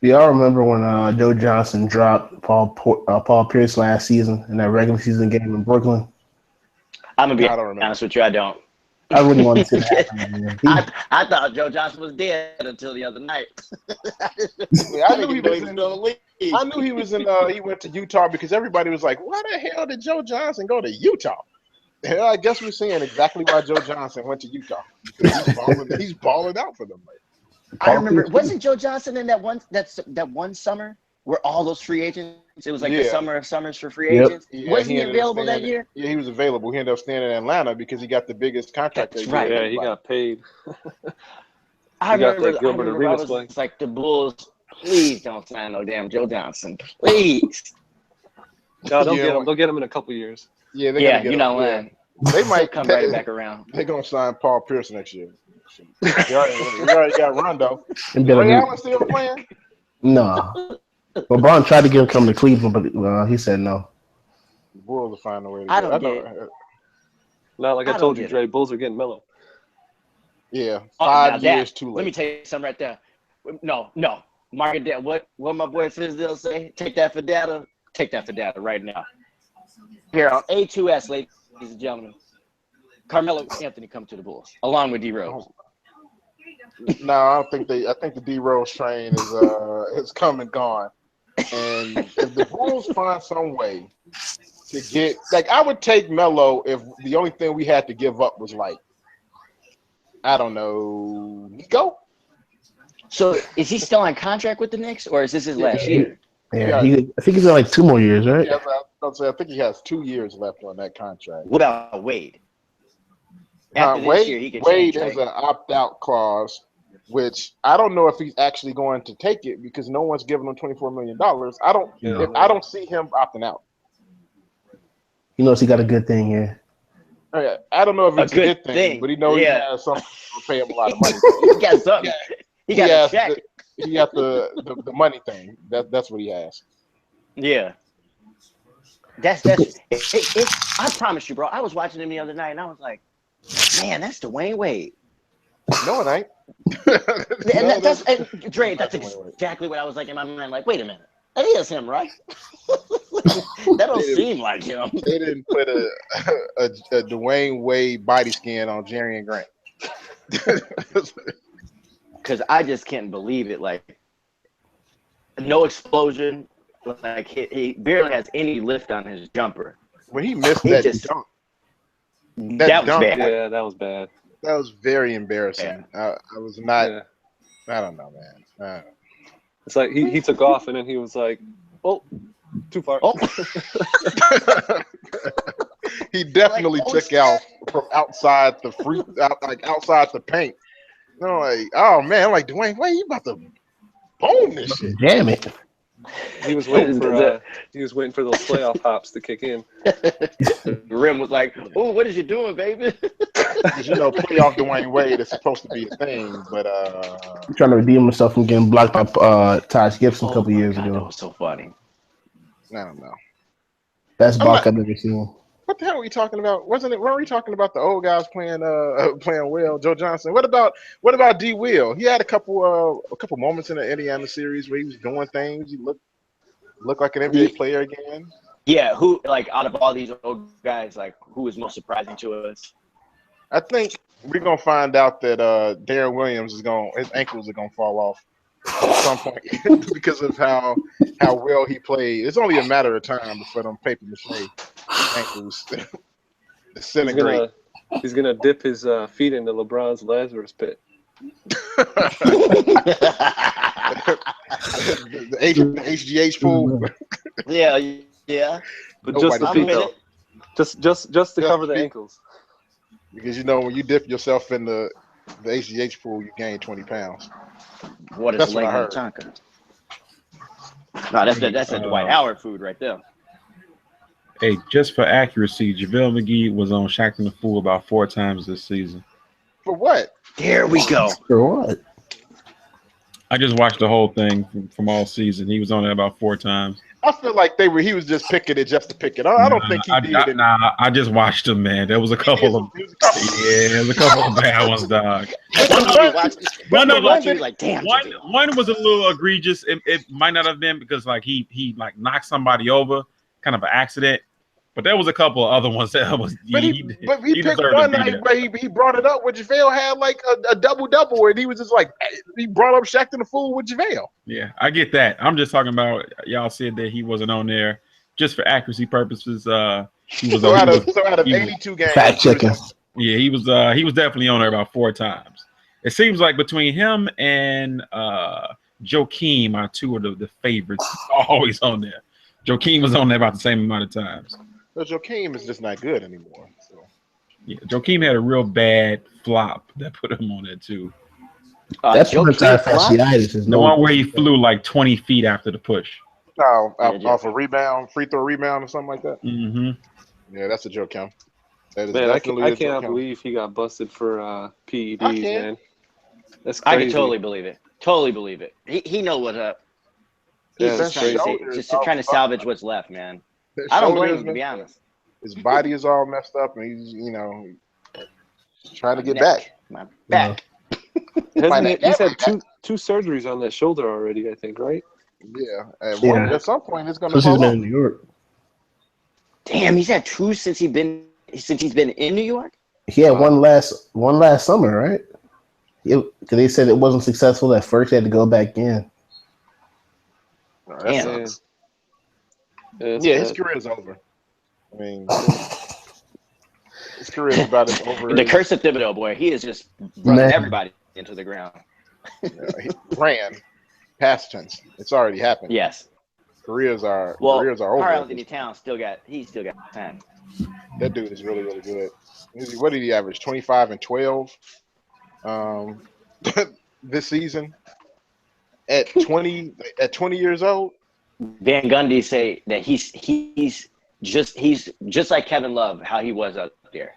Y'all remember when Joe Johnson dropped Paul Pierce last season in that regular season game in Brooklyn? I'm gonna be I don't remember. honest with you, I don't. I really want to see that happen. I thought Joe Johnson was dead until the other night. I knew he was in the league. I knew he was in. He went to Utah because everybody was like, "Why the hell did Joe Johnson go to Utah?" Hell, I guess we're seeing exactly why Joe Johnson went to Utah. He's balling out for them. I remember, wasn't Joe Johnson in that one summer where all those free agents? It was like the summer of summers for free agents. Yeah, wasn't he available that year? Yeah, he was available. He ended up staying in Atlanta because he got the biggest contract. That's right. Yeah, he got paid. I remember I was like, the Bulls, please don't sign no damn Joe Johnson, please. No, they'll get him. They'll get him in a couple years. Yeah, they're gonna get him. When they might come right back around. They're gonna sign Paul Pierce next year. We already got Rondo. Ray Allen still playing? No. LeBron tried to get him to come to Cleveland, but he said no. The Bulls will find a way to I don't get it. Not like I told you, Dre. Bulls are getting mellow. Yeah, 5 years too late. Let me tell you something right there. No. Market that. What my boy Fizdale say? Take that for data. Take that for data right now. Here on A2S, ladies and gentlemen, Carmelo Anthony come to the Bulls along with D Rose. No, I don't think I think the D Rose train is come and gone. And if the Bulls find some way to get, like, I would take Melo if the only thing we had to give up was, like, I don't know, Nico. So is he still on contract with the Knicks, or is this his last year? Yeah, I think he's got like 2 more years, right? Yeah, I think he has 2 years left on that contract. What about Wade? After this year, he can Wade change, has an opt-out clause, which I don't know if he's actually going to take it because no one's giving him $24 million. I don't see him opting out. He knows he got a good thing here. I don't know if it's a good thing, but he knows he has something to pay him a lot of money. He got something. He got a check. He got the money thing. That's what he has. Yeah. That's I promise you, bro. I was watching him the other night and I was like, man, that's Dwayne Wade. No, it ain't. Dre, that's exactly what I was like in my mind. Like, wait a minute. That is him, right? That don't seem like him. They didn't put a Dwayne Wade body scan on Jerry and Grant. Because I just can't believe it. Like, no explosion. Like, he barely has any lift on his jumper. When he missed that dunk. That was bad. Yeah, that was bad. That was very embarrassing. Yeah. I was not. Yeah. I don't know, man. It's like he took off and then he was like, "Oh, too far." Oh. He definitely took out from outside the outside the paint. I'm like, oh man, I'm like, Dwayne, wait, you about to boom this shit? Damn it! He was waiting for those playoff hops to kick in. Rim was like, "Oh, what is you doing, baby?" Because playoff Dwayne Wade is supposed to be a thing, but he's trying to redeem himself from getting blocked by Taj Gibson a couple years ago. That was so funny. I don't know. Best block I've ever seen. What the hell are we talking about? Weren't we talking about the old guys playing well? Joe Johnson. What about D. Will? He had a couple moments in the Indiana series where he was doing things. He looked like an NBA player again. Yeah, who, like, out of all these old guys, like, who is most surprising to us? I think we're gonna find out that Darren Williams his ankles are gonna fall off at some point because of how well he played. It's only a matter of time before them paper mache ankles disintegrate. He's gonna dip his feet into LeBron's Lazarus pit. the HGH pool. Yeah. But just the feet, though. Just to cover the ankles. Because when you dip yourself in the HGH pool, you gain 20 pounds. What is Lake Tonka? No, that's a Dwight Howard food right there. Hey, just for accuracy, JaVale McGee was on Shaqtin' a Fool about 4 times this season. For what? There we go. For what? I just watched the whole thing from all season. He was on it about 4 times. I feel like he was just picking it just to pick it. I don't think he did. I just watched them, man. There was a couple of bad ones, dog. One was a little egregious. It might not have been because like he like knocked somebody over, kind of an accident. But there was a couple of other ones that was. But he picked one night where he brought it up where JaVale had like a double, and he was just like he brought up Shaq to the fool with JaVale. Yeah, I get that. I'm just talking about y'all said that he wasn't on there just for accuracy purposes. He was out of 82 games. Fact checking. Yeah, he was definitely on there about 4 times. It seems like between him and Joakim are two of the favorites. Always on there. Joakim was on there about the same amount of times. But Joakim is just not good anymore. So. Yeah, Joakim had a real bad flop that put him on there too. That's fasciitis. Is the one where he flew like 20 feet after the push. Oh, off a rebound, free throw rebound or something like that. Mm-hmm. Yeah, that's a Joakim. That is man, I cannot believe he got busted for PEDs, man. That's crazy. I can totally believe it. Totally believe it. He knows what's up. He's just trying to salvage what's left, man. I don't blame him, to be honest. His body is all messed up, and he's trying to get back. My back. He's had two surgeries on that shoulder already, I think, right? Yeah. At some point, it's going to. He's been in New York. Damn, he's had 2 since he's been in New York. He had one last summer, right? Because they said it wasn't successful at first. He had to go back in. Damn. Yeah, his career is over. I mean, his career is about as over. The curse of Thibodeau, boy, he is just running everybody into the ground. He ran past tense. It's already happened. Yes. Careers are over. Karl-Anthony Towns still got time. That dude is really, really good. What did he average? 25 and 12 this season at 20 years old. Van Gundy say that he's just like Kevin Love, how he was up there,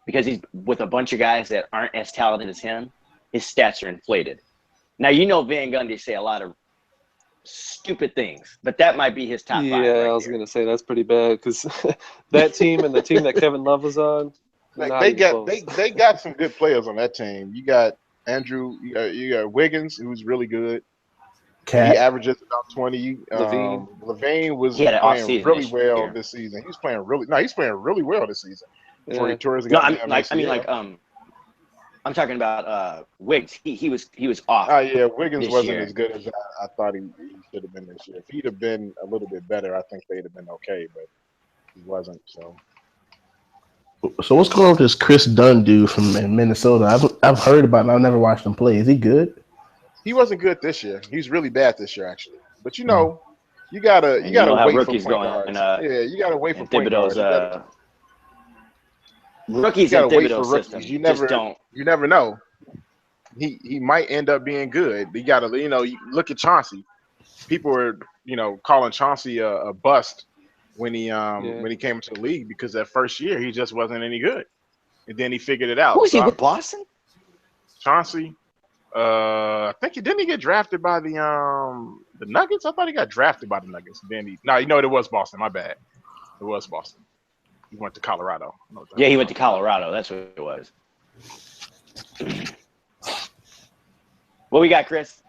because he's with a bunch of guys that aren't as talented as him. His stats are inflated. Now Van Gundy say a lot of stupid things, but that might be his top 5. Yeah, I was gonna say that's pretty bad because that team and the team that Kevin Love was on, they got some good players on that team. You got Andrew, you got Wiggins, who's really good. He averages about 20. LaVine was playing really well this season. He's playing really well this season. Before he tore his I'm talking about Wiggs. He was off. Oh yeah, Wiggins wasn't as good as I thought he should have been this year. If he'd have been a little bit better, I think they'd have been okay, but he wasn't. So what's going on with this Chris Dunn dude from Minnesota? I've heard about him. I've never watched him play. Is he good? He wasn't good this year. He's really bad this year, actually. But you gotta wait for point guards. You gotta wait for point guards. Rookies in Thibodeau's system. You never know. He might end up being good. You gotta you look at Chauncey. People were calling Chauncey a bust when he came into the league because that first year he just wasn't any good, and then he figured it out. Who was he with Boston? Chauncey. I think didn't he get drafted by the Nuggets? I thought he got drafted by the Nuggets. Then it was Boston. My bad. It was Boston. He went to Colorado. Yeah, he went to Colorado. That's what it was. What we got, Chris?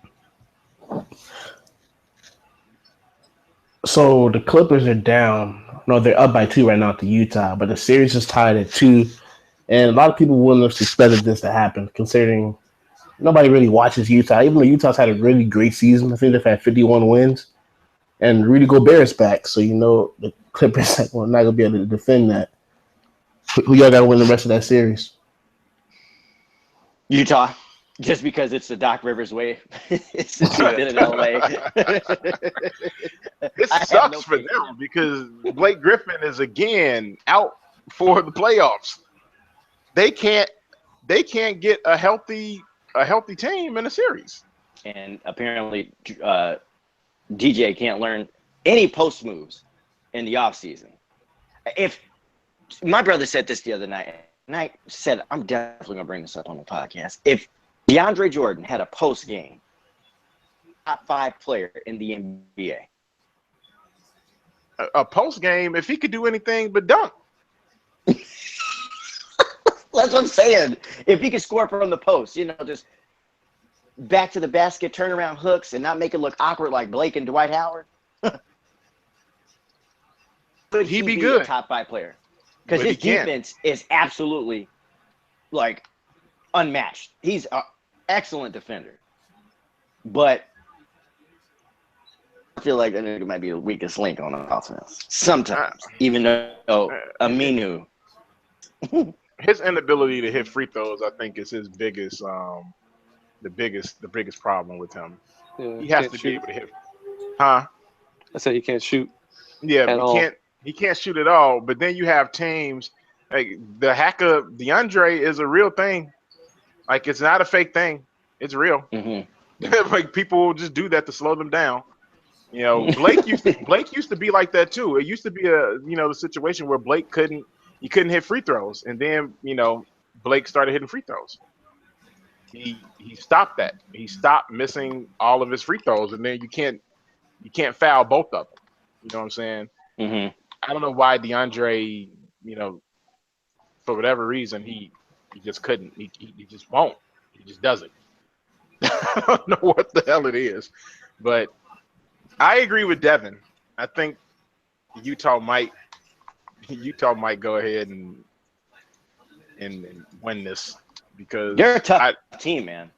So the Clippers are down. No, they're up by 2 right now to Utah, but the series is tied at 2. And a lot of people wouldn't have suspected this to happen, considering nobody really watches Utah. Even though Utah's had a really great season, I think they've had 51 wins. And Rudy Gobert's back, so the Clippers are not going to be able to defend that. Who y'all got to win the rest of that series? Utah, just because it's the Doc Rivers way. Since he's been in LA. It sucks for them because Blake Griffin is again out for the playoffs. They can't get a healthy team in a series. And apparently DJ can't learn any post moves in the offseason. If my brother said this the other night, and I said, I'm definitely going to bring this up on the podcast. If DeAndre Jordan had a post game, top 5 player in the NBA, a post game if he could do anything but dunk. That's what I'm saying. If he could score from the post, just back to the basket, turnaround hooks, and not make it look awkward like Blake and Dwight Howard, could he be good? A top 5 player? Because his defense is absolutely like unmatched. He's an excellent defender, but I feel like that nigga might be the weakest link on the offense sometimes, even though Aminu. His inability to hit free throws, I think, is his biggest, the biggest problem with him. Yeah, he has to be able to hit. Huh? I said he can't shoot. Yeah, he can't shoot at all. But then you have teams like the hacker DeAndre is a real thing. Like it's not a fake thing. It's real. Mm-hmm. Like people will just do that to slow them down. Blake used to be like that too. It used to be the situation where Blake couldn't hit free throws, and then Blake started hitting free throws. He stopped that. He stopped missing all of his free throws, and then you can't foul both of them. You know what I'm saying? Mm-hmm. I don't know why DeAndre, for whatever reason, he just couldn't. He just won't. He just doesn't. I don't know what the hell it is, but I agree with Devin. I think Utah might go ahead and win this because they're a tough team, man.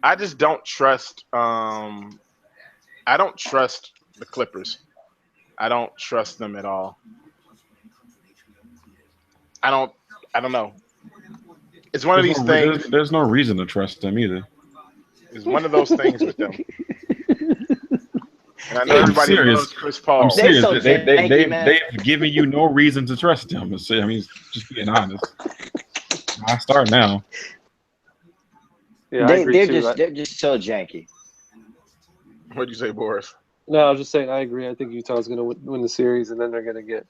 I just don't trust. I don't trust the Clippers. I don't trust them at all. I don't know. It's one of these things. There's no reason to trust them either. It's one of those things with them. And I know everybody loves Chris Paul. I'm serious. They've given you no reason to trust them. I mean, just being honest. I start now. Yeah, they're just so janky. What'd you say, Boris? No, I was just saying I agree. I think Utah's going to win the series, and then they're going to get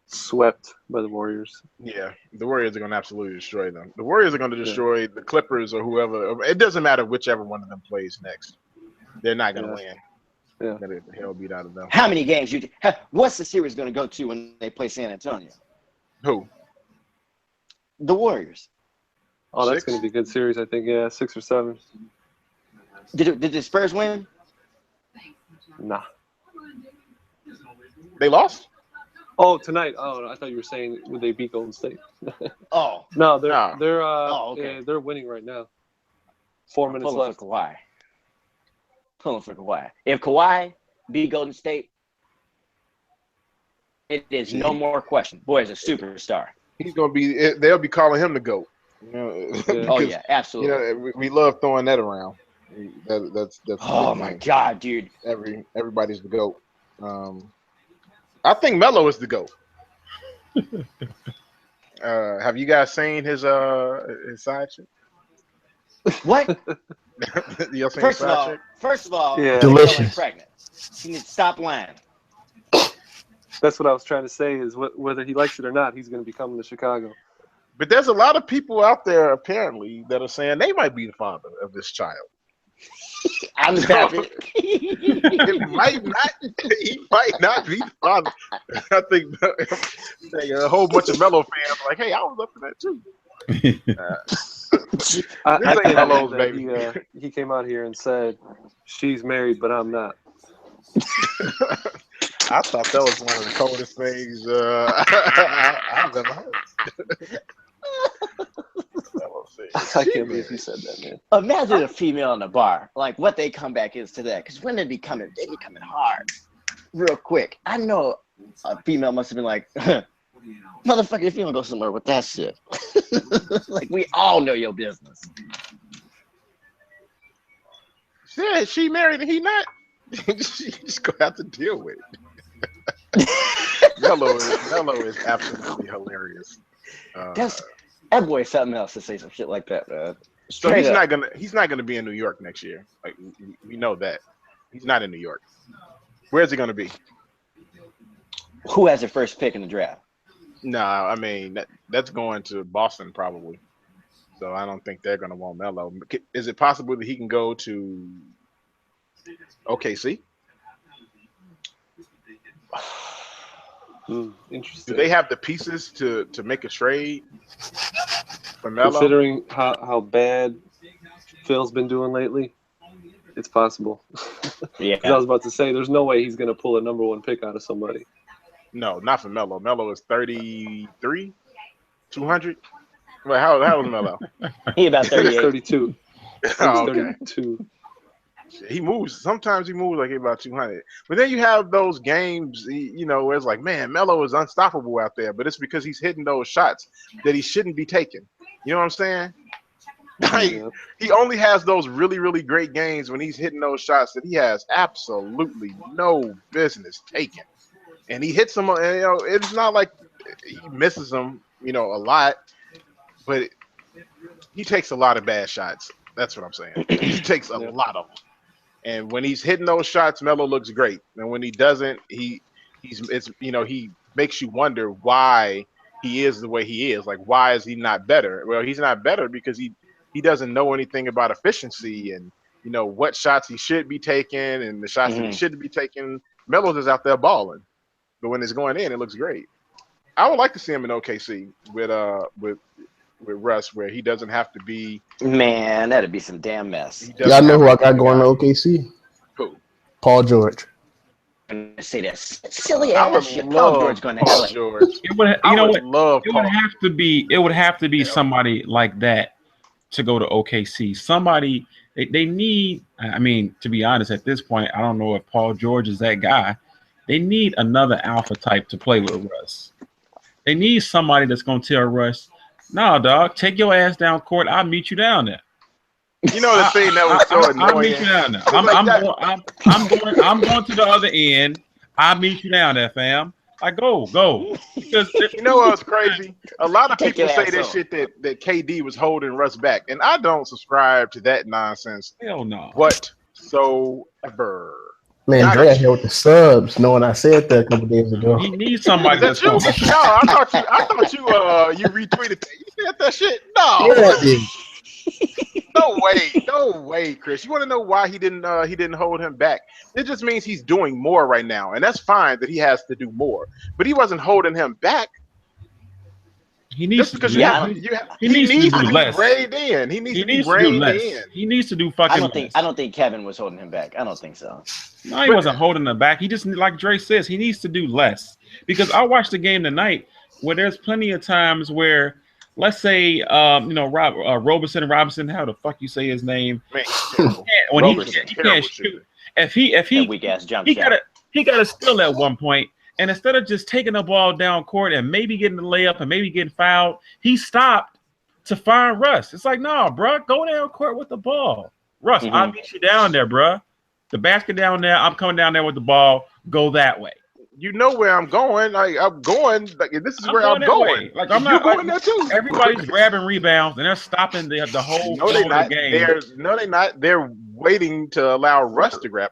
swept by the Warriors. Yeah, the Warriors are going to absolutely destroy them. The Warriors are going to destroy the Clippers or whoever. It doesn't matter whichever one of them plays next. They're not going to win. Yeah. They're going to get the hell beat out of them. How many games what's the series going to go to when they play San Antonio? Who? The Warriors. Oh, that's going to be a good series, I think. Yeah, 6 or 7. Did the Spurs win? Nah. They lost? Oh, tonight. Oh, I thought you were saying would they beat Golden State? Oh. No, they're winning right now. 4 minutes left. Pulling for Kawhi. If Kawhi beat Golden State, it is no more question. Boy is a superstar. He's going to be. They'll be calling him the GOAT. Oh yeah, absolutely. We love throwing that around. That's oh my god, dude! Everybody's the GOAT. I think Melo is the GOAT. Have you guys seen his side chick? What? First of all, yeah. Delicious. Pregnant. She needs to stop lying. That's what I was trying to say. Is whether he likes it or not, he's going to be coming to Chicago. But there's a lot of people out there apparently that are saying they might be the father of this child. I'm happy. It might not. He might not be the father. I think a whole bunch of Melo fans are like, hey, I was up for that too. I think Melo's baby. He came out here and said, "She's married, but I'm not." I thought that was one of the coldest things I've ever heard. I can't believe he said that, man. Imagine a female in a bar, like what they comeback is to that. Because when they be coming hard, real quick. I know a female must have been like, motherfucker, if you don't go somewhere with that shit. Like, we all know your business. Yeah, she married and he not. She just gonna have to deal with it. Melo is absolutely hilarious. That boy is something else to say some shit like that, man. So he's not gonna be in New York next year. Like we know that. He's not in New York. Where's he gonna be? Who has the first pick in the draft? No, I mean that's going to Boston probably. So I don't think they're gonna want Melo. Is it possible that he can go to OKC? Interesting. Do they have the pieces to make a trade for Melo? Considering how bad Phil's been doing lately, it's possible. Yeah. Because I was about to say, there's no way he's going to pull a number 1 pick out of somebody. No, not for Melo. Melo is 33, 200. Well, how was Melo? He about 38. 32. Oh, okay. 32. He moves. Sometimes he moves like about 200. But then you have those games, where it's like, man, Melo is unstoppable out there. But it's because he's hitting those shots that he shouldn't be taking. You know what I'm saying? Like, he only has those really, really great games when he's hitting those shots that he has absolutely no business taking. And he hits them, and, it's not like he misses them, a lot. But he takes a lot of bad shots. That's what I'm saying. He takes a lot of them. And when he's hitting those shots, Melo looks great. And when he doesn't, he makes you wonder why he is the way he is. Like, why is he not better? Well, he's not better because he doesn't know anything about efficiency and what shots he should be taking and the shots that he shouldn't be taking. Melo's is out there balling, but when it's going in, it looks great. I would like to see him in OKC with Russ, where he doesn't have to be. Man, that'd be some damn mess. Y'all know who I got going to OKC? Who? Paul George. I'm gonna say that silly ass shit. Paul George going to LA. George. It would, I you know would what? love It Paul. would have to be somebody like that to go to OKC. Somebody they need. I mean, to be honest, at this point, I don't know if Paul George is that guy. They need another alpha type to play with Russ. They need somebody that's going to tell Russ, "No, dog, take your ass down court. I'll meet you down there." You know the thing that was so annoying. I'll meet you down there. I'm going to the other end. I'll meet you down there, fam. I go. Because you know what's crazy? A lot of people say this shit that KD was holding Russ back, and I don't subscribe to that nonsense. Hell no. Whatsoever. Man, Dre out here with the subs, knowing I said that a couple days ago. He needs somebody that's No, going I thought you retweeted that. You said that shit? No. Yeah, I did. No way, Chris. You want to know why he didn't hold him back? It just means he's doing more right now, and that's fine that he has to do more. But he wasn't holding him back. He needs because he needs to do less. Reined in. He needs to be do reined less. in. He needs to do fucking. I don't think Kevin was holding him back. I don't think so. No, he wasn't holding him back. He just, like Dre says, he needs to do less. Because I watched the game tonight where there's plenty of times where, let's say, Robinson, how the fuck you say his name? Man, he can't shoot. If he weak ass jump he shot. gotta steal at one point. And instead of just taking the ball down court and maybe getting the layup and maybe getting fouled, he stopped to find Russ. It's like, no, bro, go down court with the ball. Russ, I'll meet you down there, bro. The basket down there, I'm coming down there with the ball. Go that way. You know where I'm going. I'm going. Like, this is where I'm going. Like, I'm not going there too. Everybody's grabbing rebounds and they're stopping the whole no, they're not. game. They're not. They're waiting to allow Russ to grab.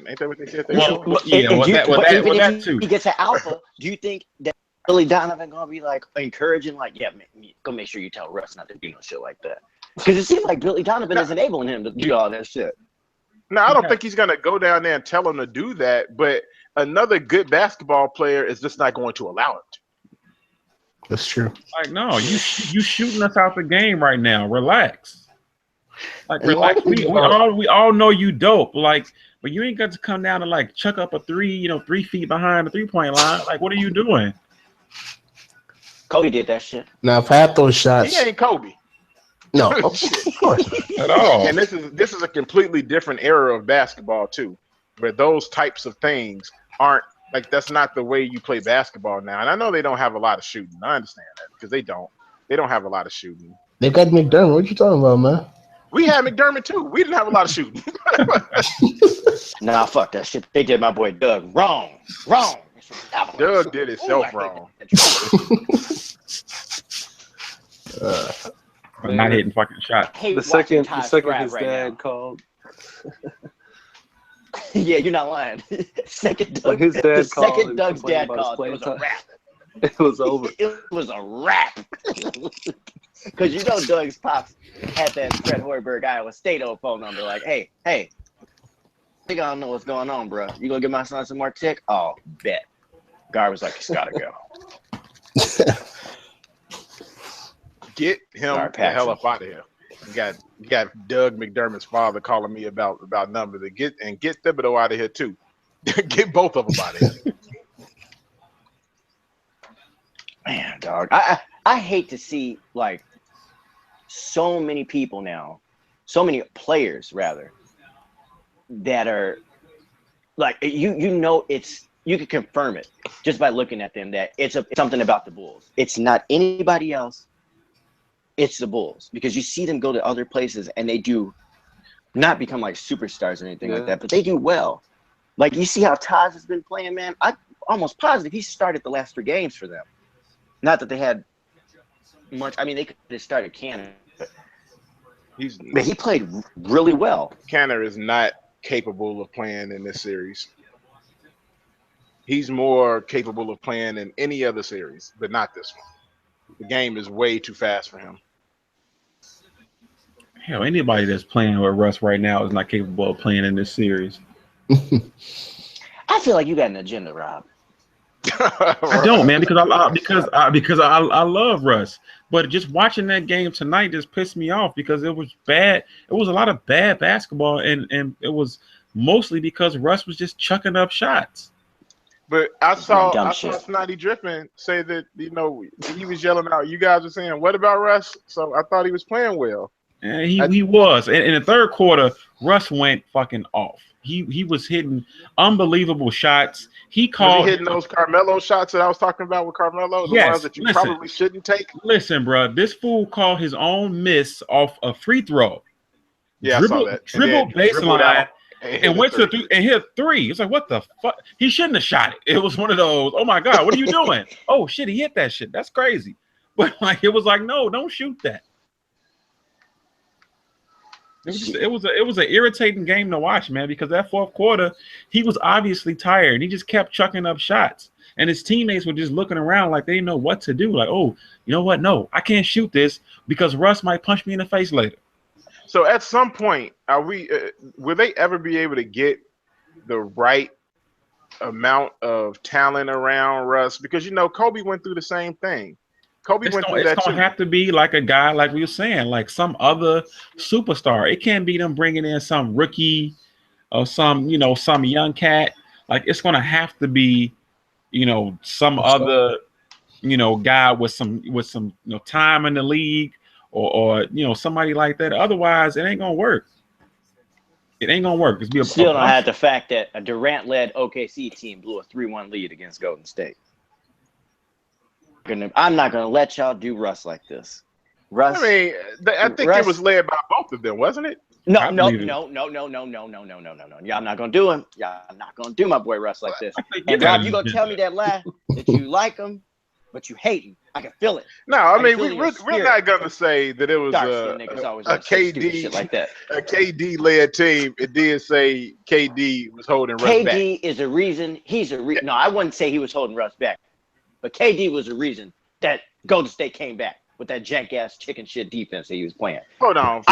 Ain't that what they said? That too. He gets an alpha. Do you think that Billy Donovan gonna be like encouraging, like, yeah, man, go make sure you tell Russ not to do no shit like that? Because it seems like Billy Donovan is enabling him to do all that shit. No, I don't think he's gonna go down there and tell him to do that. But another good basketball player is just not going to allow it. That's true. Like, no, you shooting us out the game right now. Relax. Like, relax. We all know you dope. Like, but you ain't got to come down and like chuck up a 3 feet behind the 3-point line. Like, what are you doing? Kobe did that shit. Now, if I had those shots, he ain't Kobe. No, of course not. At all. And this is a completely different era of basketball too, where those types of things aren't like, that's not the way you play basketball now. And I know they don't have a lot of shooting. I understand that because they don't have a lot of shooting. They got McDermott. What you talking about, man? We had McDermott too. We didn't have a lot of shooting. Nah, fuck that shit. They did my boy Doug wrong. Doug did himself wrong. Not hitting fucking shots. The second his dad called. Yeah, you're not lying. Second Doug, his dad called. Second Doug's dad called. It was a wrap. It was over. It was a wrap. Because Doug's pops had that Fred Hoiberg Iowa State phone number. Like, hey, I think I don't know what's going on, bro. You gonna give my son some more tick? Oh, bet. Guy was like, he's got to go. Get him the hell up out of here. You got Doug McDermott's father calling me about numbers. Get Thibodeau out of here too. Get both of them out of here. Man, dog. I hate to see like so many people now, so many players rather, that are like you can confirm it just by looking at them that it's something about the Bulls. It's not anybody else. It's the Bulls, because you see them go to other places and they do not become like superstars or anything like that, but they do well. Like you see how Taj has been playing, man. I'm almost positive he started the last 3 games for them. Not that they had much. I mean, they could have started Canner, but he played really well. Canner is not capable of playing in this series. He's more capable of playing in any other series, but not this one. The game is way too fast for him. Hell, anybody that's playing with Russ right now is not capable of playing in this series. I feel like you got an agenda, Rob. I don't, man, because I love Russ, but just watching that game tonight just pissed me off because it was bad. It was a lot of bad basketball, and it was mostly because Russ was just chucking up shots. But I saw Snotty Drippin say that, he was yelling out. You guys were saying, what about Russ? So I thought he was playing well. And he was. And in the third quarter, Russ went fucking off. He was hitting unbelievable shots. Was he hitting those Carmelo shots that I was talking about with Carmelo? The ones that you probably shouldn't take? Listen, bro, this fool called his own miss off a free throw. Yeah, I saw that. Dribbled baseline. And went to and hit 3. It's like, what the fuck? He shouldn't have shot it. It was one of those, oh my God, what are you doing? Oh shit, he hit that shit. That's crazy. But like, it was like, no, don't shoot that. It was an irritating game to watch, man, because that fourth quarter, he was obviously tired. He just kept chucking up shots. And his teammates were just looking around like they didn't know what to do. Like, oh, you know what? No, I can't shoot this because Russ might punch me in the face later. So at some point, will they ever be able to get the right amount of talent around Russ? Because Kobe went through the same thing. It's gonna have to be like a guy, like we were saying, like some other superstar. It can't be them bringing in some rookie or some young cat. Like it's gonna have to be, some other, guy with some time in the league. Or somebody like that. Otherwise, it ain't gonna work. It ain't gonna work. Still don't have the fact that a Durant-led OKC team blew a 3-1 lead against Golden State. I'm not gonna let y'all do Russ like this. Russ. I mean, I think it was led by both of them, wasn't it? No. Y'all not gonna do him. Y'all not gonna do my boy Russ like this. And Rob, you gonna tell me that lie that you like him, but you hate him. I can feel it. No, I mean we're not gonna say that it was a KD like that. A KD led team. It did say KD was holding Russ back. KD is a reason. No, I wouldn't say he was holding Russ back, but KD was the reason that Golden State came back with that jank ass chicken shit defense that he was playing. Hold on,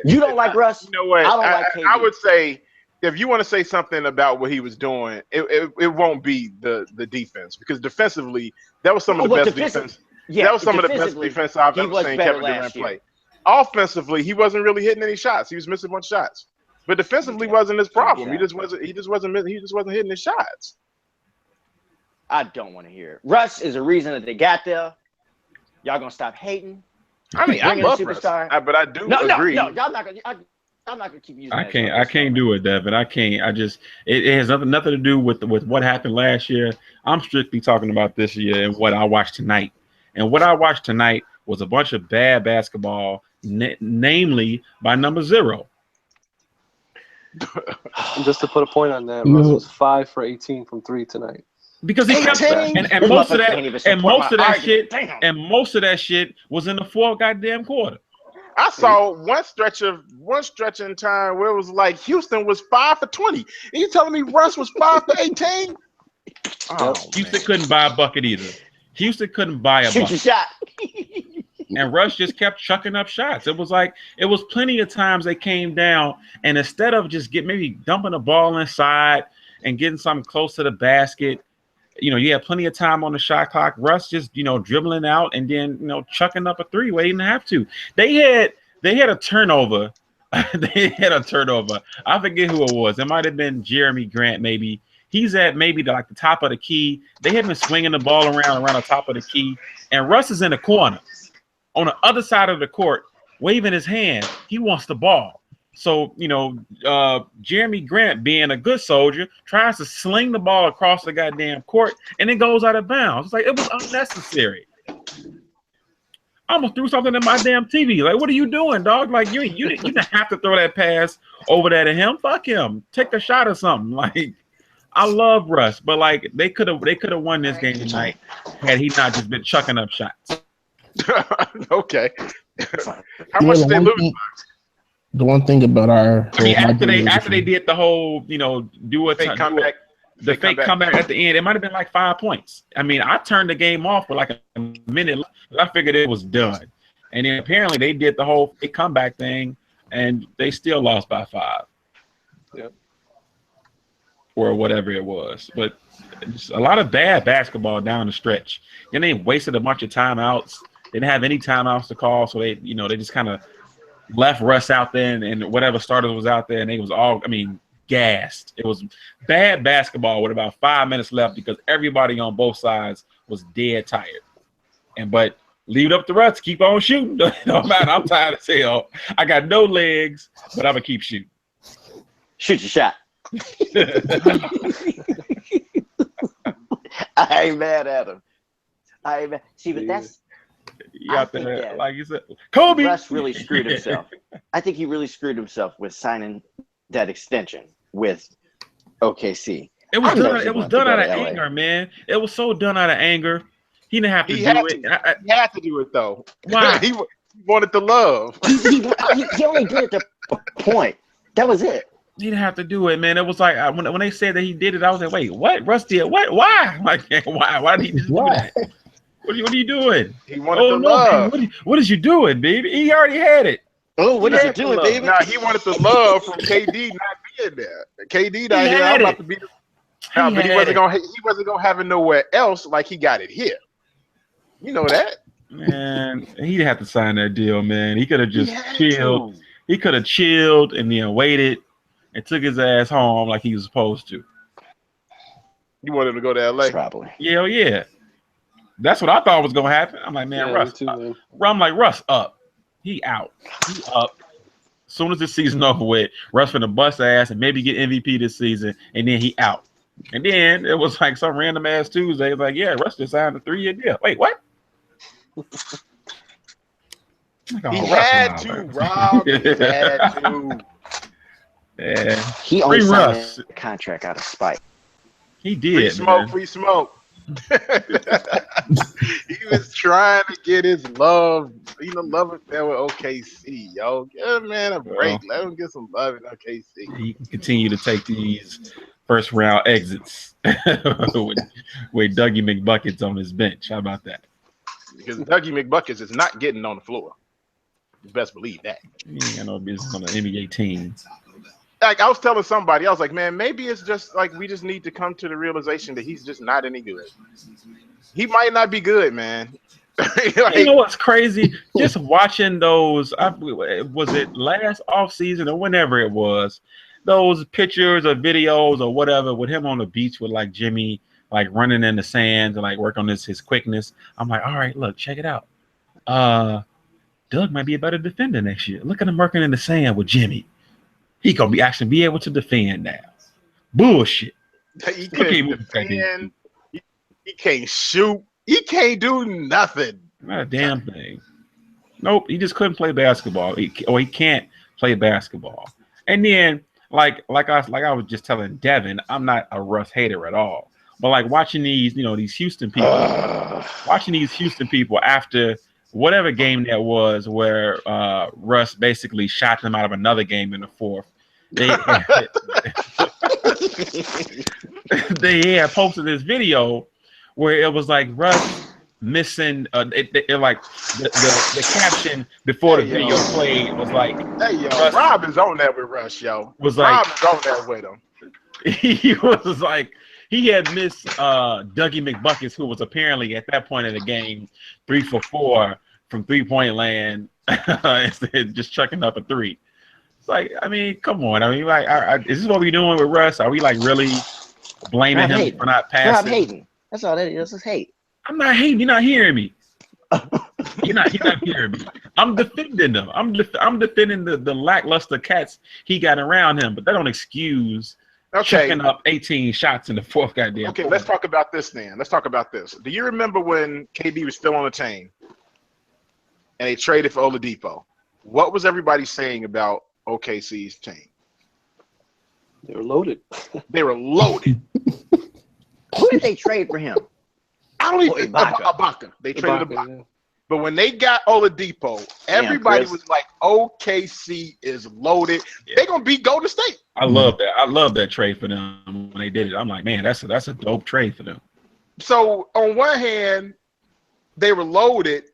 you don't like Russ? You know what? I don't like KD. I would say, if you want to say something about what he was doing, it won't be the defense, because defensively, that was some of the best defense. Yeah, that was some of the best defense I've ever seen Kevin Durant play. Offensively, he wasn't really hitting any shots. He was missing a bunch of shots. But defensively wasn't his problem. He just wasn't hitting his shots. I don't want to hear it. Russ is a reason that they got there. Y'all gonna stop hating? I mean, I love Russ, but I do agree. No, y'all not gonna. I'm not gonna keep using. I can't do it, Devin. I can't. It has nothing to do with what happened last year. I'm strictly talking about this year and what I watched tonight. And what I watched tonight was a bunch of bad basketball, namely by number 0. And just to put a point on that, Russ was 5 for 18 from 3 tonight. Because he kept and most of that shit was in the fourth goddamn quarter. I saw one stretch in time where it was like Houston was 5 for 20. And you telling me Russ was 5 for 18? Oh, Houston couldn't buy a bucket either. Houston couldn't buy a bucket. Shoot your shot. And Russ just kept chucking up shots. It was plenty of times they came down, and instead of just maybe dumping the ball inside and getting something close to the basket, you had plenty of time on the shot clock. Russ just, dribbling out and then, chucking up a three where he didn't have to. They had a turnover. They had a turnover. I forget who it was. It might have been Jeremy Grant, maybe. He's at maybe the top of the key. They had been swinging the ball around the top of the key, and Russ is in the corner on the other side of the court, waving his hand. He wants the ball. So, Jeremy Grant, being a good soldier, tries to sling the ball across the goddamn court, and it goes out of bounds. It's like, it was unnecessary. I almost threw something in my damn TV. Like, what are you doing, dog? Like, you didn't have to throw that pass over there to him. Fuck him. Take a shot or something. Like, I love Russ, but like they could have won this game tonight had he not just been chucking up shots. Okay. How much did they lose? The one thing about after they did the whole, do a fake comeback. The fake comeback at the end, it might have been like 5 points. I mean, I turned the game off for like a minute. I figured it was done. And then apparently they did the whole fake comeback thing, and they still lost by 5. Yep. Or whatever it was. But just a lot of bad basketball down the stretch. Then they wasted a bunch of timeouts. They didn't have any timeouts to call, so they just kind of left Russ out there and whatever starters was out there, and they was all, gassed. It was bad basketball with about 5 minutes left because everybody on both sides was dead tired. But leave it up to Russ. Keep on shooting. No matter. I'm tired as hell. I got no legs, but I'm gonna keep shooting. Shoot your shot. I ain't mad at him. See, but that's like you said, Kobe. Russ really screwed himself. I think he really screwed himself with signing that extension with OKC. It was done out of anger, man. It was so done out of anger. He didn't have to do it. He had to do it though. Why? He wanted the love. He only did it to a point. That was it. He didn't have to do it, man. It was like when they said that he did it, I was like, wait, what? Russ did what? Why? Like, why? Why did he just do that? What are you doing? He wanted the love. Baby. What is you doing, baby? He already had it. Oh, what is he doing, baby? Now he wanted the love from KD not being there. KD not here. I'm about to be. But he wasn't gonna have it nowhere else like he got it here. You know that. Man, he didn't have to sign that deal, man. He could have just chilled. He could have chilled and then waited and took his ass home like he was supposed to. You wanted to go to LA? Probably. Yeah. That's what I thought was gonna happen. I'm like, man, Russ. I'm like, Russ up. He out. He up. As soon as the season over with, Russ finna bust ass and maybe get MVP this season, and then he out. And then it was like some random ass Tuesday. Like, yeah, Russ just signed a 3-year deal. Wait, what? He had to, Rob. He had to. Yeah. He only signed a contract out of spite. He did. Free smoke. He was trying to get his love affair with OKC, yo. Give a man a break. Let him get some love in OKC. He can continue to take these first round exits with Dougie McBuckets on his bench. How about that? Because Dougie McBuckets is not getting on the floor. You best believe that. He ain't got no business on the NBA team. Like I was telling somebody, I was like, man, maybe it's just like we just need to come to the realization that he's just not any good. He might not be good, man. Like, you know what's crazy? Just watching those, was it last offseason or whenever it was, those pictures or videos or whatever with him on the beach with like Jimmy, like running in the sands and like work on his quickness. I'm like, all right, look, check it out. Doug might be a better defender next year. Look at him working in the sand with Jimmy. He gonna be able to defend now. Bullshit. He can't defend. He can't shoot. He can't do nothing. Not a damn thing. Nope. He just couldn't play basketball. He can't play basketball. And then, like I was just telling Devin, I'm not a Russ hater at all. But like watching these Houston people, after whatever game that was where Russ basically shot them out of another game in the fourth. They had posted this video where it was like Russ missing like the caption before the video played was like, hey yo, Russ, Rob is on that with Russ, yo. Was like, Rob is on that with him. He was like, he had missed Dougie McBuckets, who was apparently at that point in the game 3 for 4 from 3-point land, instead of just chucking up a three. It's like, I mean, come on. I mean, like, is this what we're doing with Russ? Are we like really blaming him for not passing? I'm hating. That's all that is. It's hate. I'm not hating. You're not hearing me. You're not hearing me. I'm defending them. I'm defending the lackluster cats he got around him, but that don't excuse chucking up 18 shots in the fourth goddamn. Okay, let's talk about this then. Let's talk about this. Do you remember when KD was still on the team and they traded for Oladipo? What was everybody saying about OKC's team? They were loaded. They were loaded. Who did they trade for him? I don't even Ibaka. They traded Ibaka. Yeah. But when they got Oladipo, everybody was like, OKC is loaded. Yeah. They're gonna beat Golden State. I love that. I love that trade for them when they did it. I'm like, man, that's a dope trade for them. So on one hand, they were loaded.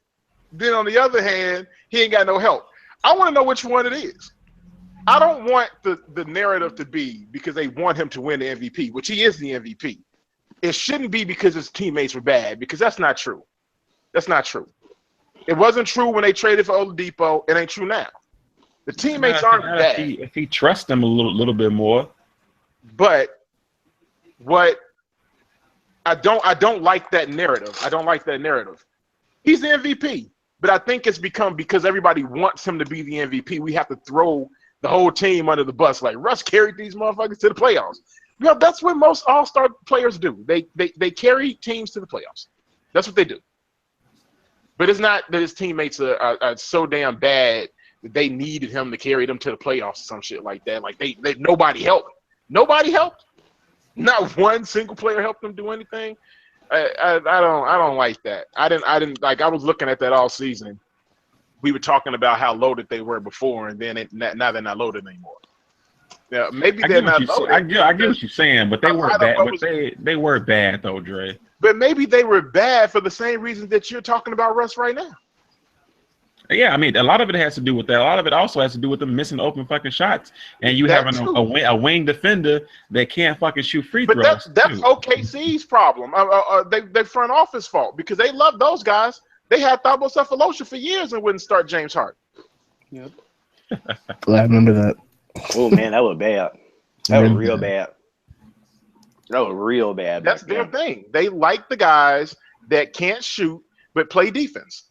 Then on the other hand, he ain't got no help. I want to know which one it is. I don't want the narrative to be because they want him to win the MVP, which he is the MVP. It shouldn't be because his teammates were bad, because that's not true. That's not true. It wasn't true when they traded for Oladipo. It ain't true now. The teammates aren't bad. If he trusts them a little bit more. But what I don't like that narrative. I don't like that narrative. He's the MVP, but I think it's become because everybody wants him to be the MVP. We have to throw the whole team under the bus. Like Russ carried these motherfuckers to the playoffs. You know, that's what most all-star players do. They carry teams to the playoffs. That's what they do. But it's not that his teammates are so damn bad that they needed him to carry them to the playoffs or some shit like that. Like they nobody helped. Nobody helped. Not one single player helped them do anything. I don't like that. I didn't like. I was looking at that all season. We were talking about how loaded they were before, and then now they're not loaded anymore. Yeah, maybe they're not loaded. I get what you're saying, but they were bad. But they were bad though, Dre. But maybe they were bad for the same reason that you're talking about Russ right now. Yeah, I mean, a lot of it has to do with that. A lot of it also has to do with them missing open fucking shots, and you having a wing defender that can't fucking shoot free throws. But that's OKC's problem. They front office fault because they love those guys. They had Thabo Sefolosha for years and wouldn't start James Harden. Yep. I remember that. Oh man, that was bad. That was real bad. That was real bad. That's their thing. They like the guys that can't shoot but play defense.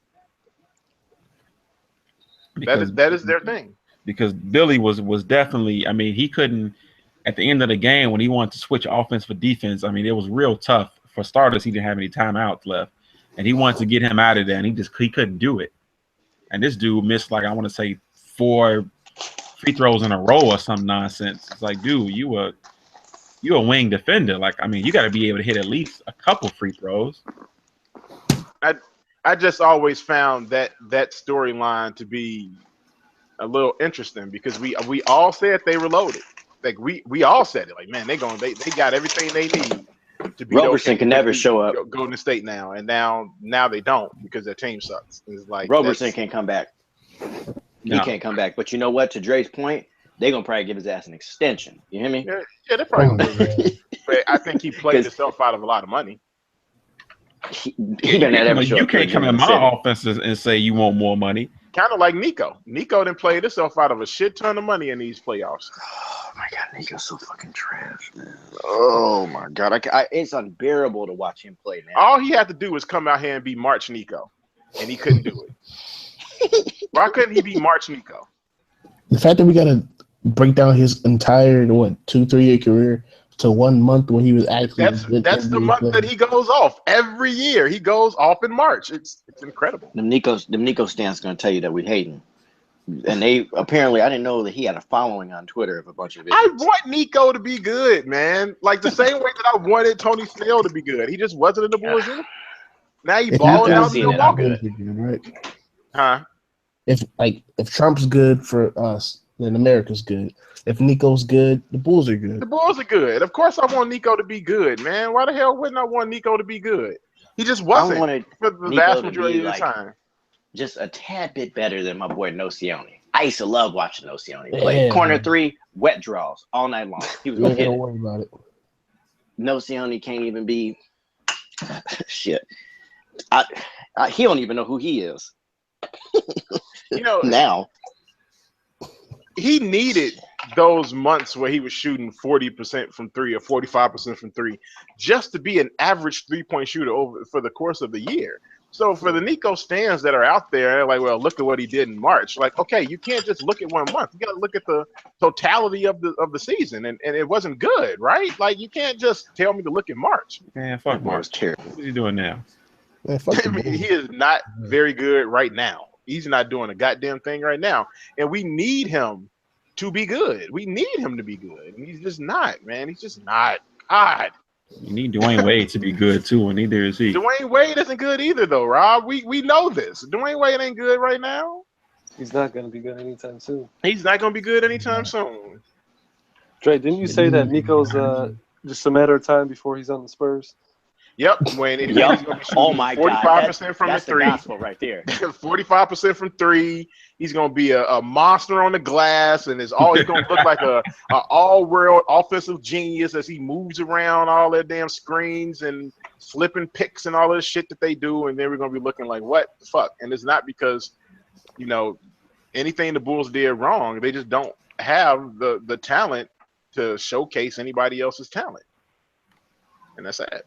That is their thing. Because Billy was definitely. I mean, he couldn't. At the end of the game, when he wanted to switch offense for defense, I mean, it was real tough. For starters, he didn't have any timeouts left, and he wanted to get him out of there, and he couldn't do it. And this dude missed, like, I want to say 4 free throws in a row or some nonsense. It's like, dude, you a wing defender. Like, I mean, you got to be able to hit at least a couple free throws. I just always found that storyline to be a little interesting because we all said they were loaded. Like we all said it. Like, man, they got everything they need to be. Roberson can never show up. Golden State now, and now they don't because their team sucks. It's like Roberson can't come back. He can't come back. But you know what? To Dre's point, they're gonna probably give his ass an extension. You hear me? Yeah, they're probably gonna do that. But I think he played himself out of a lot of money. He you can't come in my offense and say you want more money. Kind of like Nico. Nico done played himself out of a shit ton of money in these playoffs. Oh my god, Nico's so fucking trash, man. Oh my god, it's unbearable to watch him play now. All he had to do was come out here and be March Nico, and he couldn't do it. Why couldn't he be March Nico? The fact that we got to break down his entire 2-3 year career to 1 month when he was actually that's the month that he goes off every year. He goes off in March. It's incredible. The Nico stands gonna tell you that we hate him, and they apparently I didn't know that he had a following on Twitter of a bunch of idiots. I want Nico to be good, man. Like the same way that I wanted Tony Snell to be good. He just wasn't in the Bulls. Now he balling out in Milwaukee, right? Huh? If Trump's good for us, then America's good. If Nico's good, the Bulls are good. The Bulls are good. Of course, I want Nico to be good, man. Why the hell wouldn't I want Nico to be good? He just wasn't for the vast majority of the time. Just a tad bit better than my boy Nocioni. I used to love watching Nocioni play. Corner 3, wet draws all night long. He was gonna hit it. Don't worry about it. No, Sione can't even be shit. He don't even know who he is. Now he needed those months where he was shooting 40% from three or 45% from three just to be an average 3-point shooter over for the course of the year. So for the Nico stands that are out there, like, well, look at what he did in March. Like, okay, you can't just look at 1 month. You got to look at the totality of the season, and it wasn't good, right? Like, you can't just tell me to look at March. Man, fuck March. What is he doing now? Man, I mean, he is not very good right now. He's not doing a goddamn thing right now, and we need him to be good. We need him to be good, and he's just not, man. He's just not. God. You need Dwayne Wade to be good too, and neither is he. Dwayne Wade isn't good either, though, Rob. We know this. Dwayne Wade ain't good right now. He's not going to be good anytime soon. He's not going to be good anytime soon. Dre, didn't you say that Nico's just a matter of time before he's on the Spurs? Yep. When he's going to be oh my 45% from that's the three. The gospel right there. 45% from three. He's going to be a monster on the glass, and he's always going to look like a all-world offensive genius as he moves around all their damn screens and flipping picks and all this shit that they do. And then we're going to be looking like, what the fuck? And it's not because, anything the Bulls did wrong. They just don't have the talent to showcase anybody else's talent. And that's sad.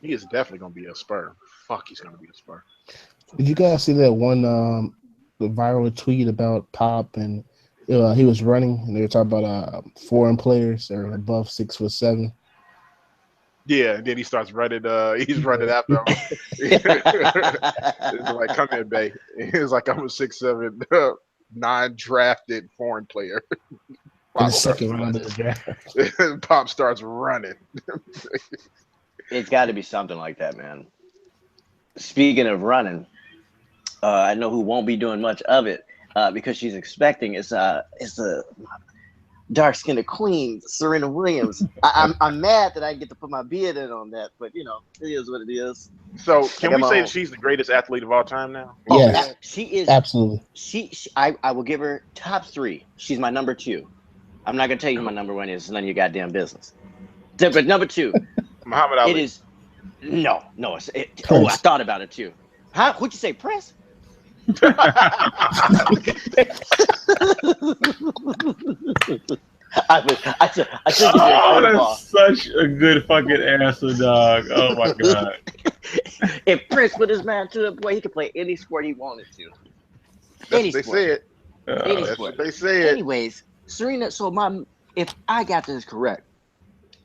He is definitely going to be a Spur. Fuck, he's going to be a Spur. Did you guys see that one the viral tweet about Pop and he was running and they were talking about foreign players that are above 6'7"? Yeah, and then he starts running. He's running after him. It's like, come here, babe. He's like, I'm a 6'7", non-drafted foreign player. In the second round of the draft. Pop starts running. It's got to be something like that, man. Speaking of running, I know who won't be doing much of it because she's expecting it's a dark-skinned queen, Serena Williams. I'm mad that I get to put my beard in on that, but it is what it is. So can we say that she's the greatest athlete of all time now? Yes, she is absolutely. I will give her top 3. She's my number 2. I'm not gonna tell you who my number 1 is. It's none of your goddamn business. But number 2, Muhammad Ali. It is no. I thought about it too. Huh? What'd you say, Prince? That's such a good fucking answer, dog. Oh my god. If Prince put his man to the boy, he could play any sport he wanted to. That's what they said. That's what they said. Anyways, Serena. So if I got this correct,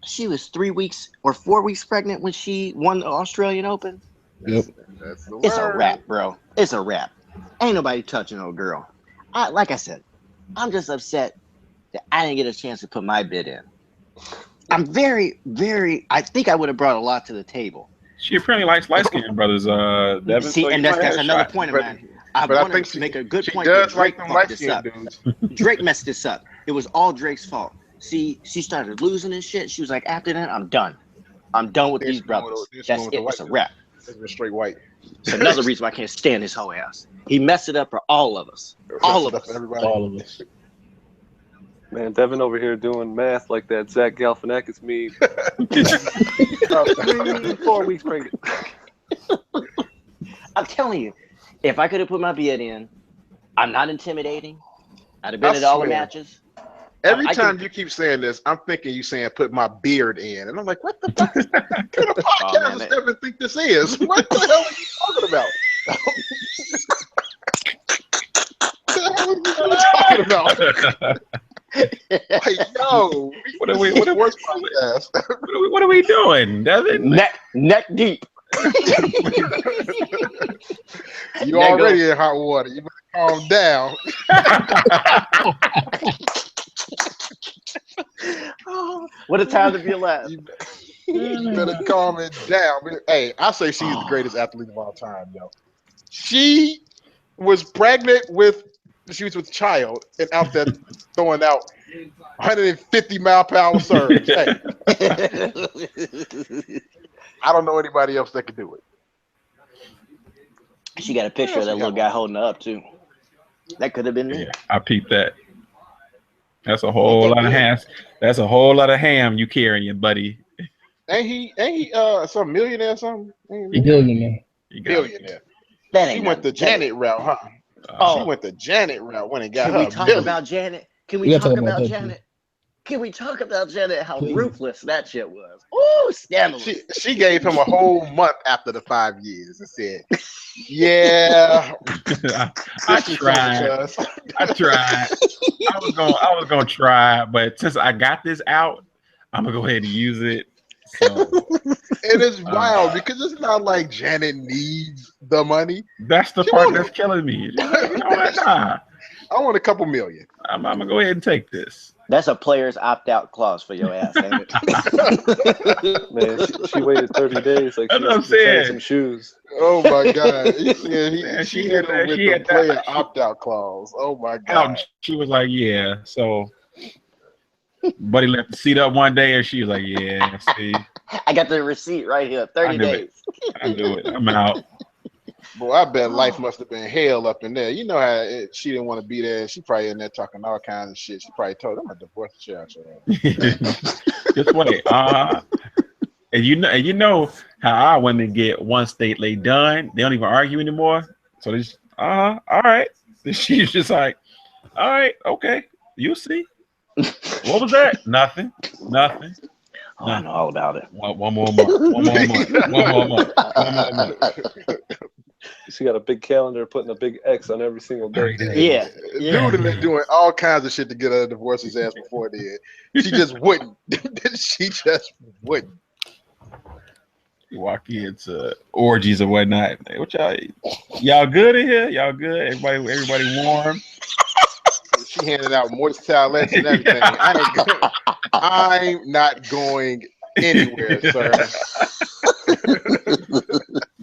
she was 3 weeks or 4 weeks pregnant when she won the Australian Open. Yep. It's a wrap, bro. It's a wrap. Ain't nobody touching no girl. Like I said, I'm just upset that I didn't get a chance to put my bid in. I'm very, very. I think I would have brought a lot to the table. She apparently likes light-skinned brothers. Devin, see, and that's another point of mine. I wanted to make a good point. Does like them light-skinned dudes. Drake messed this up. It was all Drake's fault. See, she started losing and shit. She was like, after that, I'm done. I'm done with these brothers. That's it. It's a wrap. It's straight white. It's another reason why I can't stand his whole ass. He messed it up for all of us. All of us. All of us. Man, Devin over here doing math like that Zach Galifianakis meme. 4 weeks pregnant. I'm telling you, if I could have put my bid in, I'm not intimidating. I'd have been at all the matches. Every time you keep saying this, I'm thinking you saying put my beard in. And I'm like, what the fuck kind of podcast does Devin think this is? What the hell are you talking about? What the hell are you talking about? Like, yo, what are we doing, Devin? Neck deep. You already in hot water. You better calm down. What a time to be alive. You better calm it down. Hey, I say she's the greatest athlete of all time, yo. She was pregnant with child and out there throwing out 150-mile-per-hour serves. Hey. I don't know anybody else that could do it. She got a picture of that little guy holding her up too. That could have been me. Yeah, I peeped that. That's a whole lot of ham. That's a whole lot of ham you carrying, buddy. Ain't he some millionaire or something? Billionaire. Billionaire. That She ain't went nothing. the Janet route, huh? She Oh, went the Janet route when it got can her we a talk billion. about Janet? Can We we gotta talk talk about about that, Janet? too. Can we talk about Janet? How Please. ruthless that shit was. Ooh, scandalous. She gave him a whole month after the 5 years and said, "Yeah, I this is over, tried. cuz." I tried. I was gonna try, but since I got this out, I'm gonna go ahead and use it. So It is wild because it's not like Janet needs the money. that's the She part want that's it. killing me. She's like, you know what? Nah, I want a couple million. I'm gonna go ahead and take this. That's a player's opt-out clause for your ass, ain't it? Man, she waited 30 days like That's she what I'm was returning saying. some shoes. Oh my God! He said Man, she hit him with the player opt-out clause. Oh my God! She was like, yeah. So, buddy left the seat up one day, and she was like, yeah. See, I got the receipt right here. 30 days. I knew it. I'm out. Boy, I bet life must have been hell up in there. You know how she didn't want to be there. She probably in there talking all kinds of shit. She probably told them, "I'm a divorce the child." Just wait. And you know how our women get once they done, they don't even argue anymore. So they just, all right. She's just like, all right, okay, you'll see. What was that? Nothing. Oh, I know all about it. One more month. One more month. She got a big calendar putting a big X on every single day. Yeah. Dude had been doing all kinds of shit to get her to divorce his ass before then. She just wouldn't. She just wouldn't. You walk into orgies or whatnot. Hey, what y'all good in here? Y'all good? Everybody warm? She handed out moist towelettes and everything. I'm not going anywhere, sir.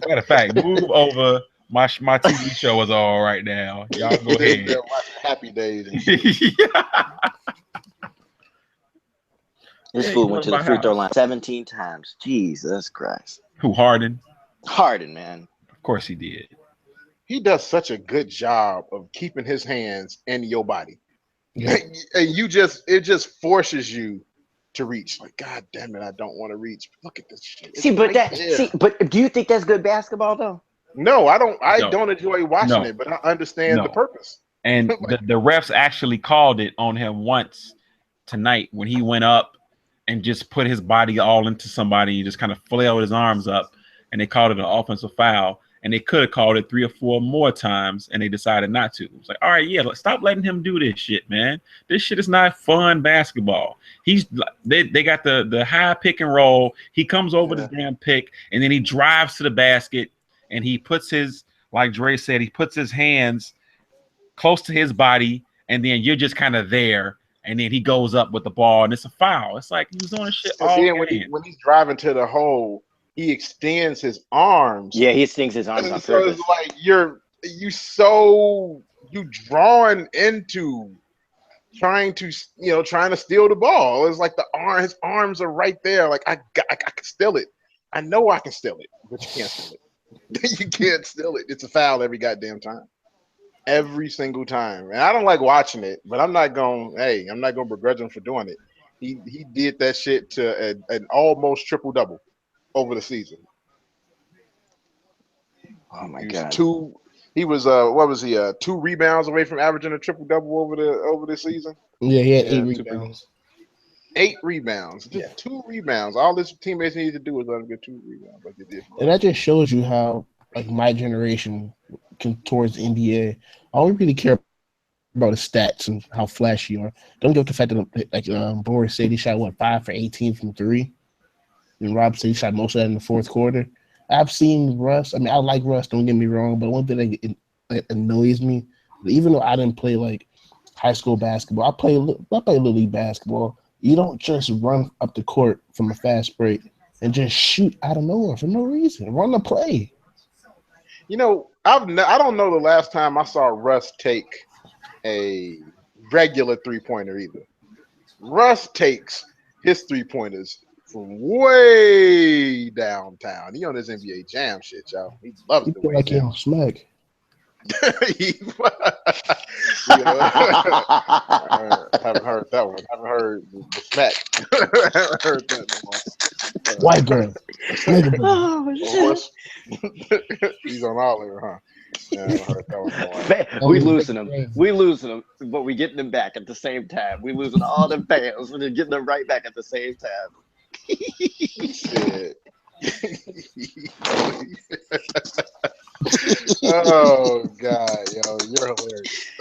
Matter of fact, move over. My TV show is all right now. Y'all go ahead. They're watching Happy Days and shit. This fool went to the free throw line 17 times. Jesus Christ. Who, Harden? Harden, man. Of course he did. He does such a good job of keeping his hands in your body. Yeah. And it just forces you to reach. Like, God damn it, I don't want to reach. Look at this shit. But do you think that's good basketball though? No, I don't. I don't enjoy watching it, but I understand the purpose. And the refs actually called it on him once tonight when he went up and just put his body all into somebody. He just kind of flailed his arms up, and they called it an offensive foul. And they could have called it 3 or 4 more times, and they decided not to. It's like, all right, yeah, stop letting him do this shit, man. This shit is not fun basketball. They got the high pick and roll. He comes over the damn pick, and then he drives to the basket, and he puts his, like Dre said, he puts his hands close to his body, and then you're just kind of there, and then he goes up with the ball, and it's a foul. It's like he's doing shit all then when he's driving to the hole, he extends his arms. Yeah, he extends his arms on so purpose. It's like you drawn into trying to steal the ball. It's like his arms are right there. Like I can steal it. I know I can steal it, but you can't steal it. You can't steal it. It's a foul every goddamn time. Every single time. And I don't like watching it, but I'm not gonna begrudge him for doing it. He did that shit to an almost triple-double over the season. Oh my God. He was 2 rebounds away from averaging a triple-double over the season. Yeah, he had 8 rebounds. 8 rebounds. Just 2 rebounds. All his teammates needed to do was let him get 2 rebounds like they did. And that just shows you how my generation towards the NBA, all we really care about is stats and how flashy you are. Don't give up the fact that Boris said he shot 5 for 18 from 3. And Rob said he shot most of that in the fourth quarter. I've seen Russ. I mean, I like Russ, don't get me wrong, but one thing that annoys me, even though I didn't play like high school basketball, I play Little League basketball. You don't just run up the court from a fast break and just shoot out of nowhere for no reason. Run the play. I don't know the last time I saw Russ take a regular 3-pointer either. Russ takes his 3-pointers from way downtown. He on his NBA Jam shit, y'all. He loves the way like he on smack. Haven't heard that one. Haven't heard the smack. Haven't heard that no more. White girl. Oh, shit. He's on all there, huh? Yeah, I haven't heard that one no more. We losing them. We losing them, but we getting them back at the same time. We losing all the fans, but they're getting them right back at the same time. Shit. Oh God, yo, you're hilarious.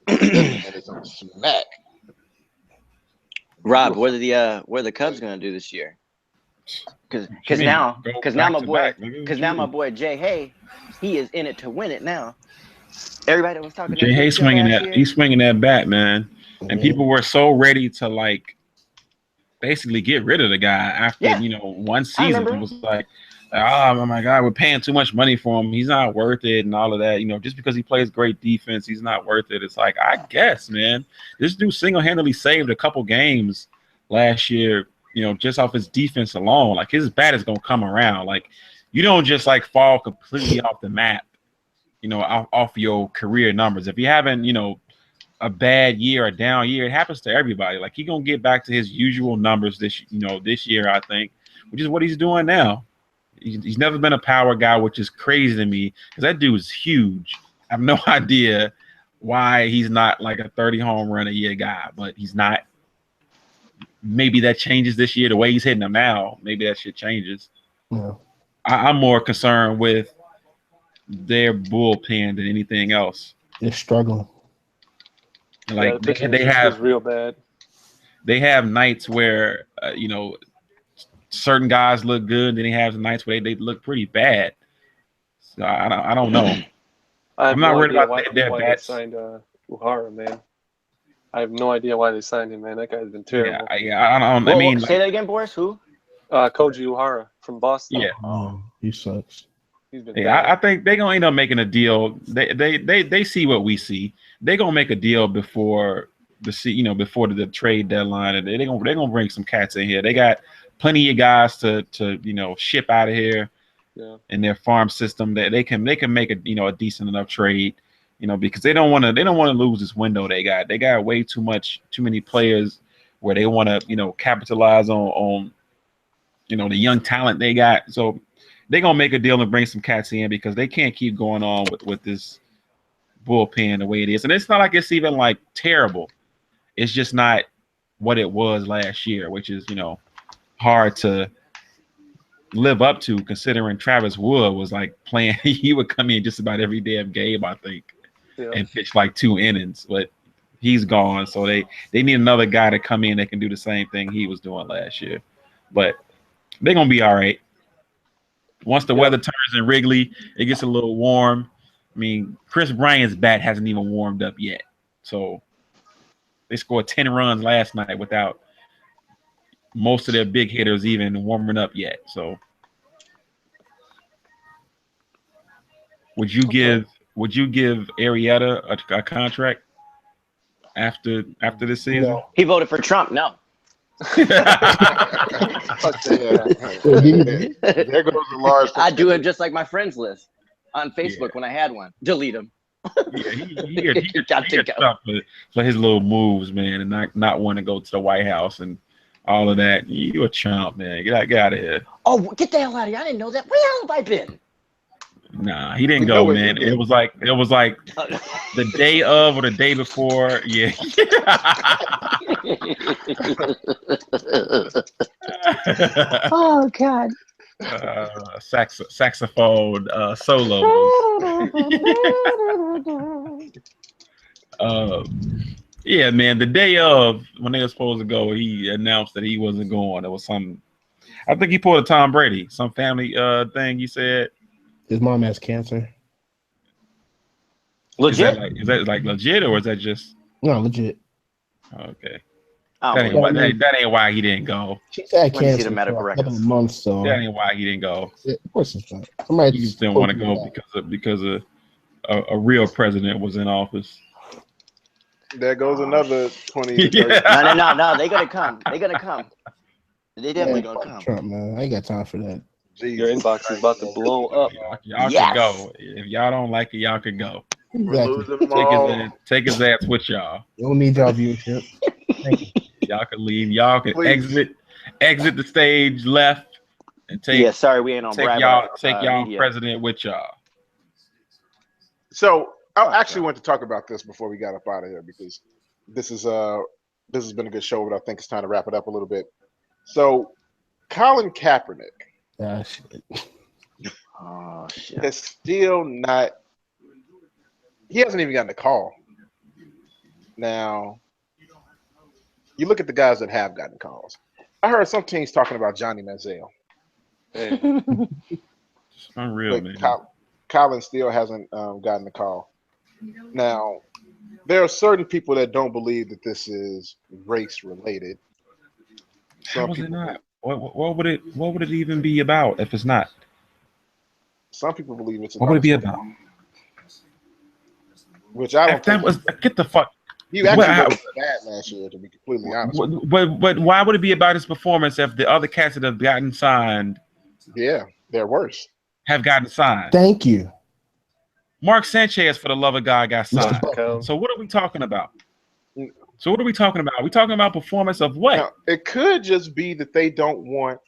That is on smack. Rob, what are the Cubs gonna do this year? Because now my boy Jay Hay, he is in it to win it now. Everybody that was talking. Jay Hay swinging that. He's swinging that bat, man. And people were so ready to like basically get rid of the guy after one season. It was like, oh my God, we're paying too much money for him. He's not worth it, and all of that. Just because he plays great defense, he's not worth it. It's like, I guess, man, this dude single-handedly saved a couple games last year. Just off his defense alone. Like, his bat is gonna come around. Like, you don't just like fall completely off the map. Off your career numbers. If you haven't, a bad year, a down year, it happens to everybody. Like, he's gonna get back to his usual numbers this year, I think, which is what he's doing now. He's never been a power guy, which is crazy to me because that dude is huge. I have no idea why he's not like a 30 home run a year guy, but he's not. Maybe that changes this year. The way he's hitting them now, maybe that shit changes. Yeah. I'm more concerned with their bullpen than anything else. They're struggling. Like they have real bad. They have nights where certain guys look good, then they have nights where they look pretty bad. So I don't know. I'm not worried about their bats. They signed Uhara, man. I have no idea why they signed him, man. That guy's been terrible. Yeah, I don't. I mean, say that again, Boris. Who? Koji Uhara from Boston. Yeah. Oh, he sucks. He's been bad. I think they're gonna end up making a deal. They see what we see. They're gonna make a deal before before the trade deadline, and they're gonna bring some cats in here. They got plenty of guys to ship out of here. Yeah. In their farm system, that they can make a decent enough trade. Because they don't want to lose this window they got. They got too many players where they want to, capitalize on the young talent they got. So they're going to make a deal and bring some cats in because they can't keep going on with this bullpen the way it is. And it's not like it's even like terrible. It's just not what it was last year, which is, hard to live up to considering Travis Wood was like playing. He would come in just about every damn game, I think. Yeah. And pitch like 2 innings, but he's gone. So they need another guy to come in that can do the same thing he was doing last year. But they're gonna be all right. Once the weather turns in Wrigley, it gets a little warm. I mean, Chris Bryant's bat hasn't even warmed up yet. So they scored 10 runs last night without most of their big hitters even warming up yet. So would you give Arrieta a contract after this season? No. He voted for Trump. No. There goes the large. I do it just like my friends list on Facebook when I had one. Delete them. Yeah, he got stuff for his little moves, man, and not want to go to the White House and all of that. You a chump, man. Get out of here. Oh, get the hell out of here! I didn't know that. Where the hell have I been? Nah, he didn't go, man. It was like the day of or the day before. Yeah. Oh God. Saxophone solo. Yeah, man. The day of when they were supposed to go, he announced that he wasn't going. There was some. I think he pulled a Tom Brady, some family thing. He said. His mom has cancer. Legit? Is that like legit or is that just no legit? Okay. Oh, that ain't why he didn't go. She's had cancer for a couple of months, so that ain't why he didn't go. Of course it's not. Somebody just didn't want to go because a real president was in office. There goes another 20. No. They're gonna come. They definitely gonna come. Trump, man. I ain't got time for that. Your inbox is about to blow up. Y'all can go. If y'all don't like it, y'all can go. We're losing them all. Take his ass with y'all. You don't need y'all viewership. Thank you. Y'all can leave. Y'all can Please. exit the stage left, and take. Sorry, we ain't on take Bravo, y'all media. president with y'all. So I actually want to talk about this before we got up out of here because this has been a good show, but I think it's time to wrap it up a little bit. So Colin Kaepernick Oh shit. is still not. He hasn't even gotten a call. Now, you look at the guys that have gotten calls. I heard some teams talking about Johnny Manziel. It's unreal, But man. Colin still hasn't gotten a call. Now, there are certain people that don't believe that this is race related. How is it not? What would it even be about if it's not? Some people believe it's What would it be about? Which I don't If that think. was get the fuck. He actually was bad last year, to be completely honest. But why would it be about his performance if the other cats that have gotten signed? Yeah, they're worse. Have gotten signed. Thank you. Mark Sanchez, for the love of God, got signed. Okay. So what are we talking about? Are we talking about performance of what? Now, it could just be that they don't want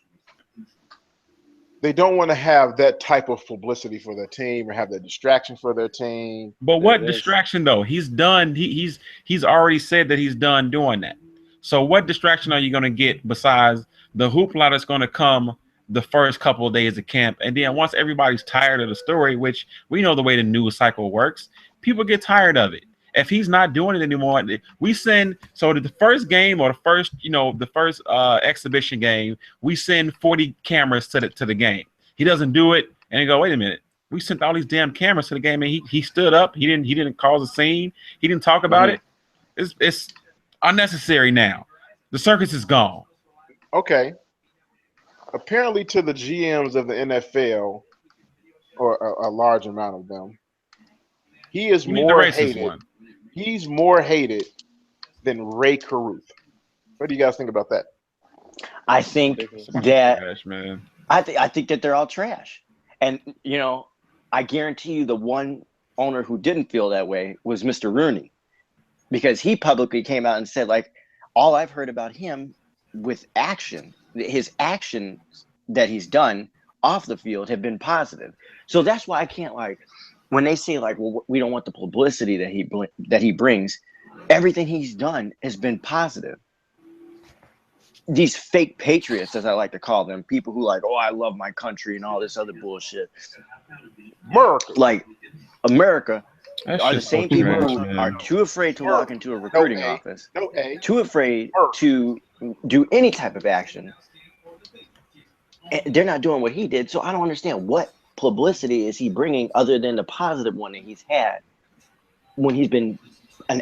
to have that type of publicity for their team or have that distraction for their team. But what distraction though? He's done. He's already said that he's done doing that. So what distraction are you going to get besides the hoopla that's going to come the first couple of days of camp? And then once everybody's tired of the story, which we know the way the news cycle works, people get tired of it. If he's not doing it anymore, we send the first game or the first exhibition game, we send 40 cameras to the game. He doesn't do it, and they go, wait a minute, we sent all these damn cameras to the game, and he stood up. He didn't cause a scene. He didn't talk about it. It's unnecessary now. The circus is gone. Okay. Apparently, to the GMs of the NFL, or a large amount of them, he is more hated. One. He's more hated than Ray Caruth. What do you guys think about that? I think that trash, man. I think that they're all trash. And I guarantee you the one owner who didn't feel that way was Mr. Rooney. Because he publicly came out and said, like, all I've heard about him with action, his actions that he's done off the field have been positive. So that's why I can't, like, when they say, like, well, we don't want the publicity that he brings, everything he's done has been positive. These fake patriots, as I like to call them, people who like, oh, I love my country and all this other bullshit. America are the same people who are too afraid to walk into a recruiting office, too afraid to do any type of action. And they're not doing what he did, so I don't understand what publicity is he bringing other than the positive one that he's had when he's been an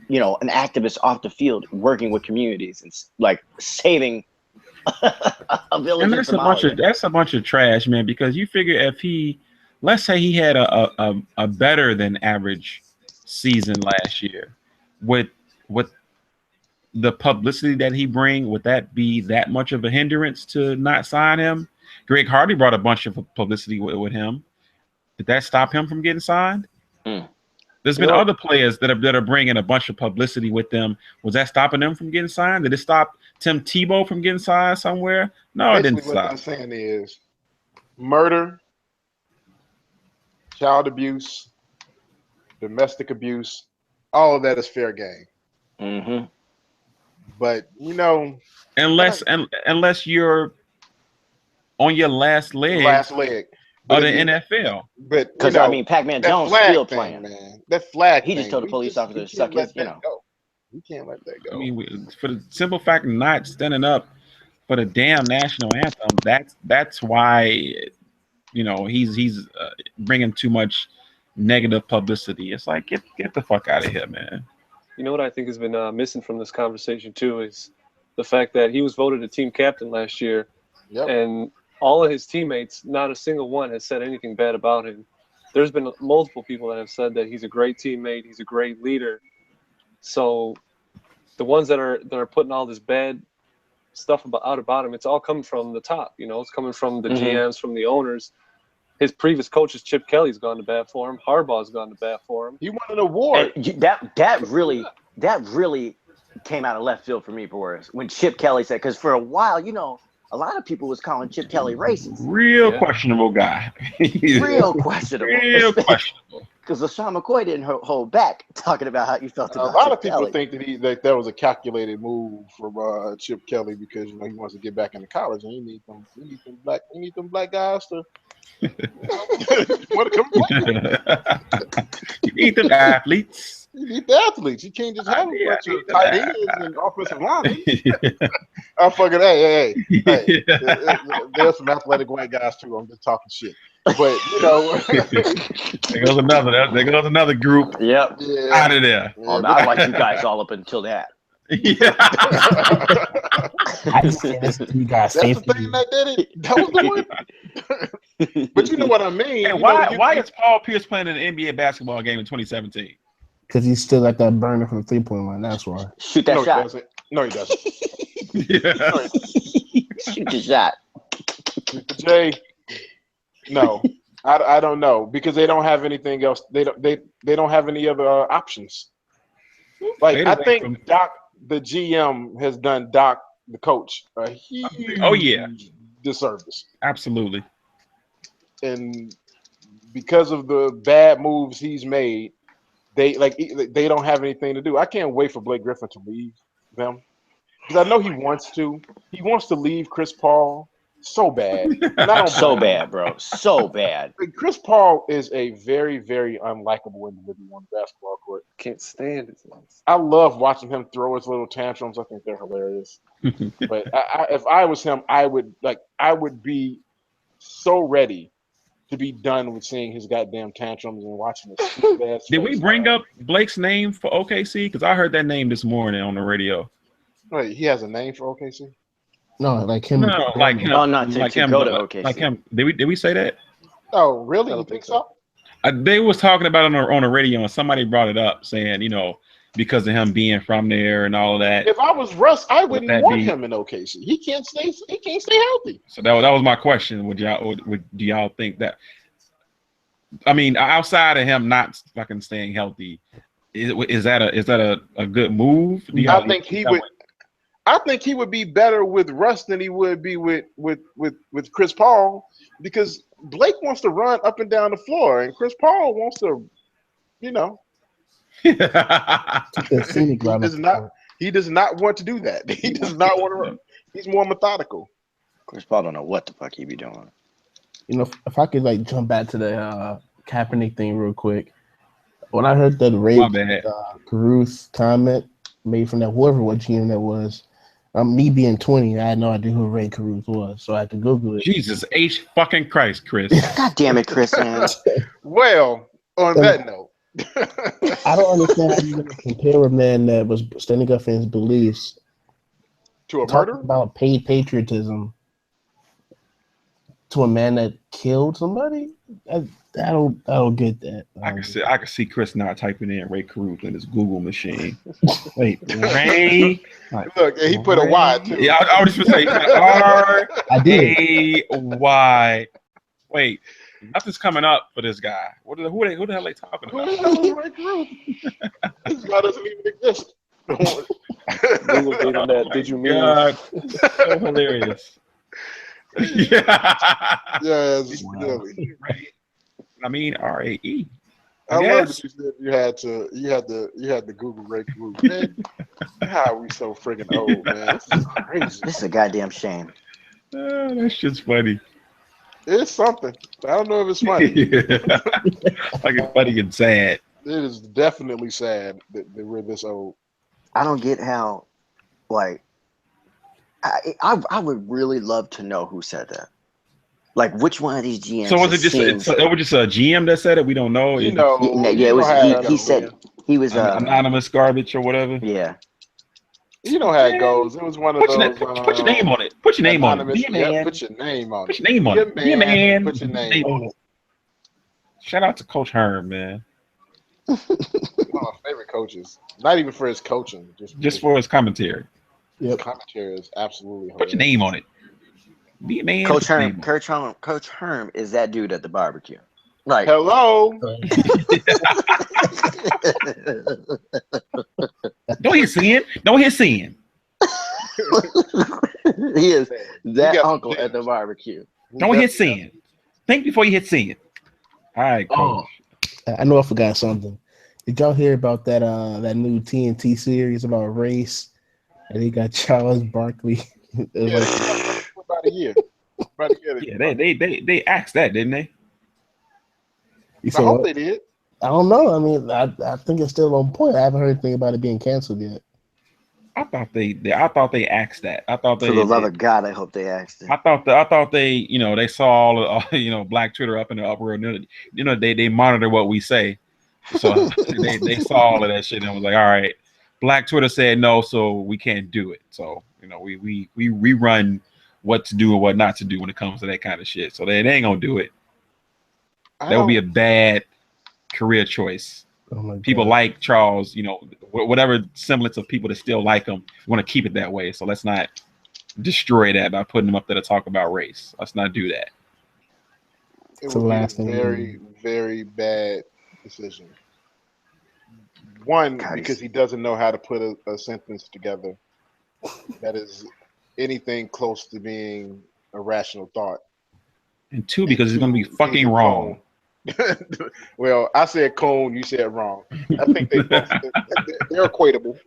activist off the field working with communities and like saving a village. And that's a bunch of trash, man, because you figure if let's say he had a better than average season last year, with the publicity that he bring, would that be that much of a hindrance to not sign him? Greg Hardy brought a bunch of publicity with him. Did that stop him from getting signed? There's been other players that are bringing a bunch of publicity with them. Was that stopping them from getting signed? Did it stop Tim Tebow from getting signed somewhere? No, it didn't stop. What I'm saying is murder, child abuse, domestic abuse, all of that is fair game. Mm-hmm. But unless you're on your last leg of the NFL. But because Pac-Man Jones still playing, man. That flag. He just told the police officer to suck his. We can't let that go. I mean, for the simple fact of not standing up for the damn national anthem, that's why he's bringing too much negative publicity. It's like get the fuck out of here, man. You know what I think has been missing from this conversation too is the fact that he was voted a team captain last year, and all of his teammates, not a single one has said anything bad about him. There's been multiple people that have said that he's a great teammate, he's a great leader. So the ones that are putting all this bad stuff about him, it's all coming from the top. You know, it's coming from the GMs, from the owners. His previous coaches, Chip Kelly's gone to bat for him. Harbaugh's gone to bat for him. He won an award. And that really came out of left field for me, Boris, when Chip Kelly said, because for a while, you know, a lot of people was calling Chip Kelly racist. Real questionable guy. Real questionable. Real questionable. Because LaShawn McCoy didn't hold back talking about how you felt about a lot Chip of people Kelly. think that was a calculated move from Chip Kelly because you know he wants to get back into college and he need them black guys to want to come play. You need them athletes. You need the athletes. You can't just have a bunch of tight ends and offensive linemen. I'm fucking hey. There's some athletic white guys too. I'm just talking shit. But you know, there goes another group. Yep. Yeah. Out of there. Oh, I like you guys all up until that. Yeah. I just say this to you guys. That's the thing that did it. That was the one. But you know what I mean. And why is Paul Pierce playing in an NBA basketball game in 2017? Because he's still got that burner from the 3-point line. That's why. Shoot that shot. No, he doesn't. Yeah. Shoot the shot. Jay, no, I don't know because they don't have anything else. They don't have any other options. Like I think Doc, the GM, has done Doc, the coach, a huge disservice. Absolutely. And because of the bad moves he's made, they don't have anything to do. I can't wait for Blake Griffin to leave them because I know he wants to. He wants to leave Chris Paul so bad. So bad, bro. So bad. Chris Paul is a very, very unlikable individual on the basketball court. Can't stand it. I love watching him throw his little tantrums. I think they're hilarious. But if I was him, I would be so ready to be done with seeing his goddamn tantrums and watching this. Did we bring up Blake's name for OKC? Because I heard that name this morning on the radio. Wait, he has a name for OKC? No, like him. No, like him. No, not like to him, go to OKC. Like him. Did we say that? Oh, really? You think so? They was talking about it on the radio, and somebody brought it up, saying, you know, because of him being from there and all of that. If I was Russ, I wouldn't want him in OKC. He can't stay healthy. So that was my question. Do y'all think that? I mean, outside of him not fucking staying healthy, is that a good move? I think he would be better with Russ than he would be with Chris Paul because Blake wants to run up and down the floor and Chris Paul wants to, you know. He does not want to do that. He does not want to run. He's more methodical. Chris Paul don't know what the fuck he be doing. You know, if I could like jump back to the Kaepernick thing real quick. When I heard that Caruth comment made from that what GM that was, me being 20, I had no idea who Ray Caruth was, so I had to Google it. Jesus H fucking Christ, Chris. God damn it, Chris. Well, on that note. I don't understand how you compare a man that was standing up for his beliefs to a murderer about paid patriotism to a man that killed somebody. I don't get that. I can see Chris now typing in Ray Caruth in his Google machine. Wait, Ray. Look, he put a Y too. Yeah, I was just gonna say RAY. Wait, nothing's coming up for this guy. Who the hell are they talking about? Who the hell is Ray Caruth? This guy doesn't even exist. Google did on that. Did you mean? God, so hilarious. Yes, really. Right. I mean, RAE. I love that you said you had the Google Ray Caruth. Man, how are we so friggin' old, man? This is crazy. This is a goddamn shame. That shit's funny. It's something. I don't know if it's funny. Like it's funny and sad. It is definitely sad that we're this old. I don't get how, like, I would really love to know who said that. Like, which one of these GMs? So was it just a GM that said it? We don't know. You know, yeah, it was. He said he was anonymous garbage or whatever. Yeah. You know how it goes. It was one of those. Put your name on it. Put your name on it. Be a man. Put your name on it. Put your name on it. Be a man. Put your name on it. Shout out to Coach Herm, man. One of my favorite coaches. Not even for his coaching, just for his commentary. Yep. Commentary is absolutely Put your name on it. Be a man. Coach Herm is that dude at the barbecue. Like, hello. Don't hit sin. Don't hit sin. He is that uncle at the barbecue. Don't hit sin. Think before you hit sin. All right, Coach. I know I forgot something. Did y'all hear about that new TNT series about race? And they got Charles Barkley. About a year. Yeah, they asked that, didn't they? I hope they did. I don't know. I mean, I think it's still on point. I haven't heard anything about it being canceled yet. I thought they asked that. I thought they. For the love of God, I hope they asked it. I thought they, they saw all Black Twitter up in the uproar. They monitor what we say, so they saw all of that shit and was like, all right, Black Twitter said no, so we can't do it. So we run what to do and what not to do when it comes to that kind of shit. So they ain't gonna do it. That would be a bad career choice. People like Charles, whatever semblance of people that still like him, want to keep it that way. So let's not destroy that by putting him up there to talk about race. Let's not do that. It would be a very, very bad decision. One, because he doesn't know how to put a sentence together that is anything close to being a rational thought. And two, because he's going to be fucking wrong. Well, I said cone, you said wrong. I think they're equatable.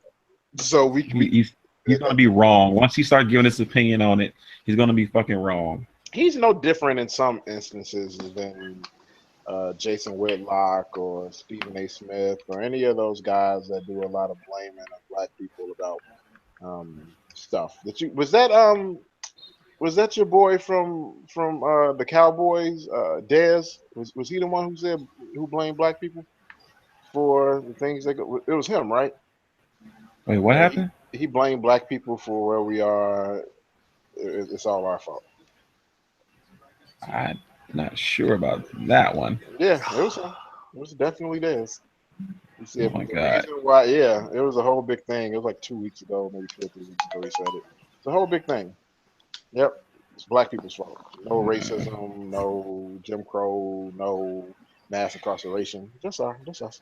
So he's going to be wrong. Once he starts giving his opinion on it, he's going to be fucking wrong. He's no different in some instances than Jason Whitlock or Stephen A. Smith or any of those guys that do a lot of blaming of Black people about stuff. Was that your boy from the Cowboys, Dez? Was he the one who blamed Black people for the things that it was him, right? Wait, what happened? He blamed Black people for where we are. It's all our fault. I'm not sure about that one. Yeah, it was him. It was definitely Dez. He said, oh my God. Why, yeah, it was a whole big thing. It was like 2 weeks ago, maybe 2 or 3 weeks ago he said it. It's a whole big thing. Yep, it's Black people's fault. No racism, no Jim Crow, no mass incarceration. Just us.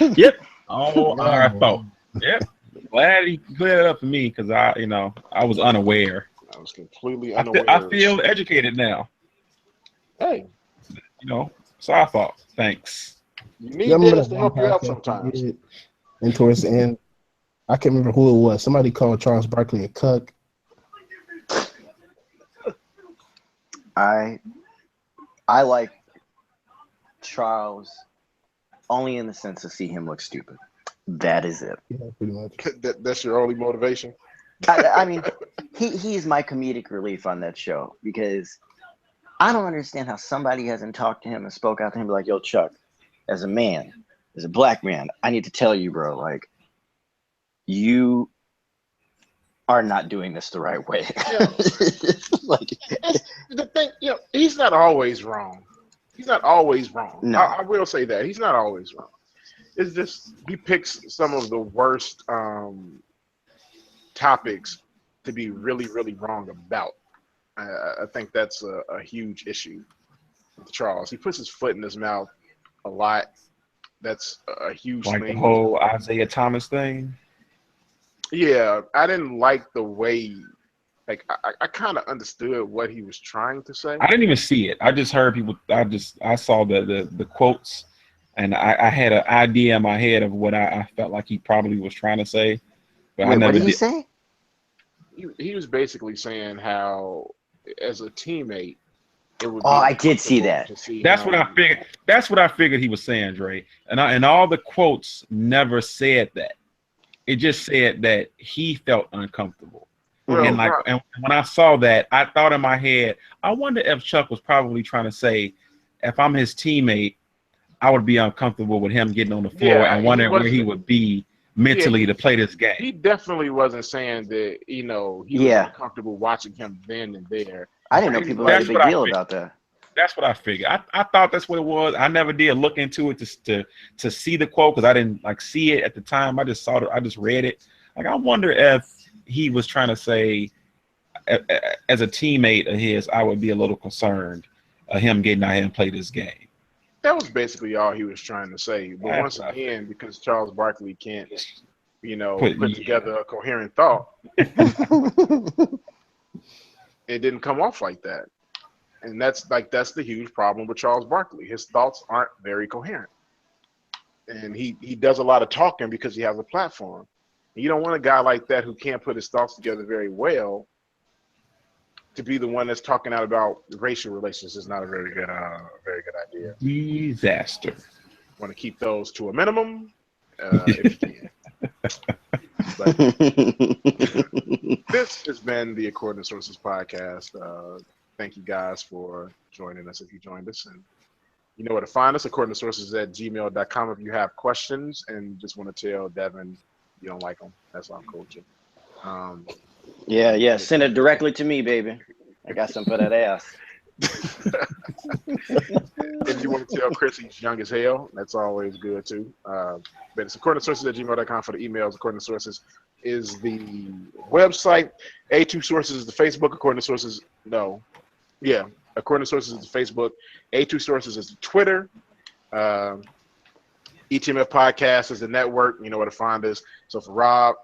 Yep. All our fault. Yep. Glad he cleared it up for me because I was unaware. I was completely unaware. I feel educated now. Hey, it's our fault. Thanks. You need this to help you out sometimes. And towards the end, I can't remember who it was. Somebody called Charles Barkley a cuck. I like Charles only in the sense to see him look stupid. That is it. Yeah, pretty much. That's your only motivation? I mean, he's my comedic relief on that show because I don't understand how somebody hasn't talked to him and spoke out to him like, yo, Chuck, as a man, as a Black man, I need to tell you, bro, like, you are not doing this the right way. Yeah. Like, the thing, he's not always wrong. He's not always wrong. No. I will say that. He's not always wrong. It's just he picks some of the worst topics to be really, really wrong about. I think that's a huge issue with Charles. He puts his foot in his mouth a lot. That's a huge thing. Like the whole Isaiah Thomas thing? Yeah, I didn't like the way, like, I kind of understood what he was trying to say. I didn't even see it. I just heard people, I saw the quotes, and I had an idea in my head of what I felt like he probably was trying to say. But wait, what did he say? He was basically saying how, as a teammate, it would. I did see that. That's what I figured. That's what I figured he was saying, Dre. And all the quotes never said that. It just said that he felt uncomfortable. Well, and when I saw that, I thought in my head, I wonder if Chuck was probably trying to say, if I'm his teammate, I would be uncomfortable with him getting on the floor and wondering where he would be mentally to play this game. He definitely wasn't saying that, he was uncomfortable watching him then and there. I didn't know people made a big deal about that. That's what I figured. I thought that's what it was. I never did look into it to see the quote because I didn't like see it at the time. I just saw it. I just read it. Like I wonder if he was trying to say, as a teammate of his, I would be a little concerned of him getting out here and play this game. That was basically all he was trying to say. But once again, because Charles Barkley can't, put together a coherent thought, it didn't come off like that. And that's the huge problem with Charles Barkley. His thoughts aren't very coherent. And he does a lot of talking because he has a platform. You don't want a guy like that who can't put his thoughts together very well to be the one that's talking out about racial relations. Is not a very good idea. Disaster. Want to keep those to a minimum if you can. But this has been the According to Sources podcast. Thank you guys for joining us if you joined us. And you know where to find us, according to sources at gmail.com. If you have questions and just want to tell Devin you don't like him, that's why I'm coaching. Yeah. Send it directly to me, baby. I got some for that ass. If you want to tell Chris he's young as hell, that's always good too. But it's according to sources at gmail.com for the emails. According to sources is the website. A2 sources is the Facebook. According to sources, no. Yeah. According to sources is the Facebook. A2 sources is the Twitter. ETMF Podcast is the network. You know where to find us. So for Rob,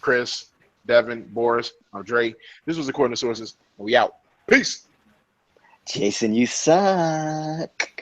Chris, Devin, Boris, I'm Dre. This was According to Sources. We out. Peace. Jason, you suck.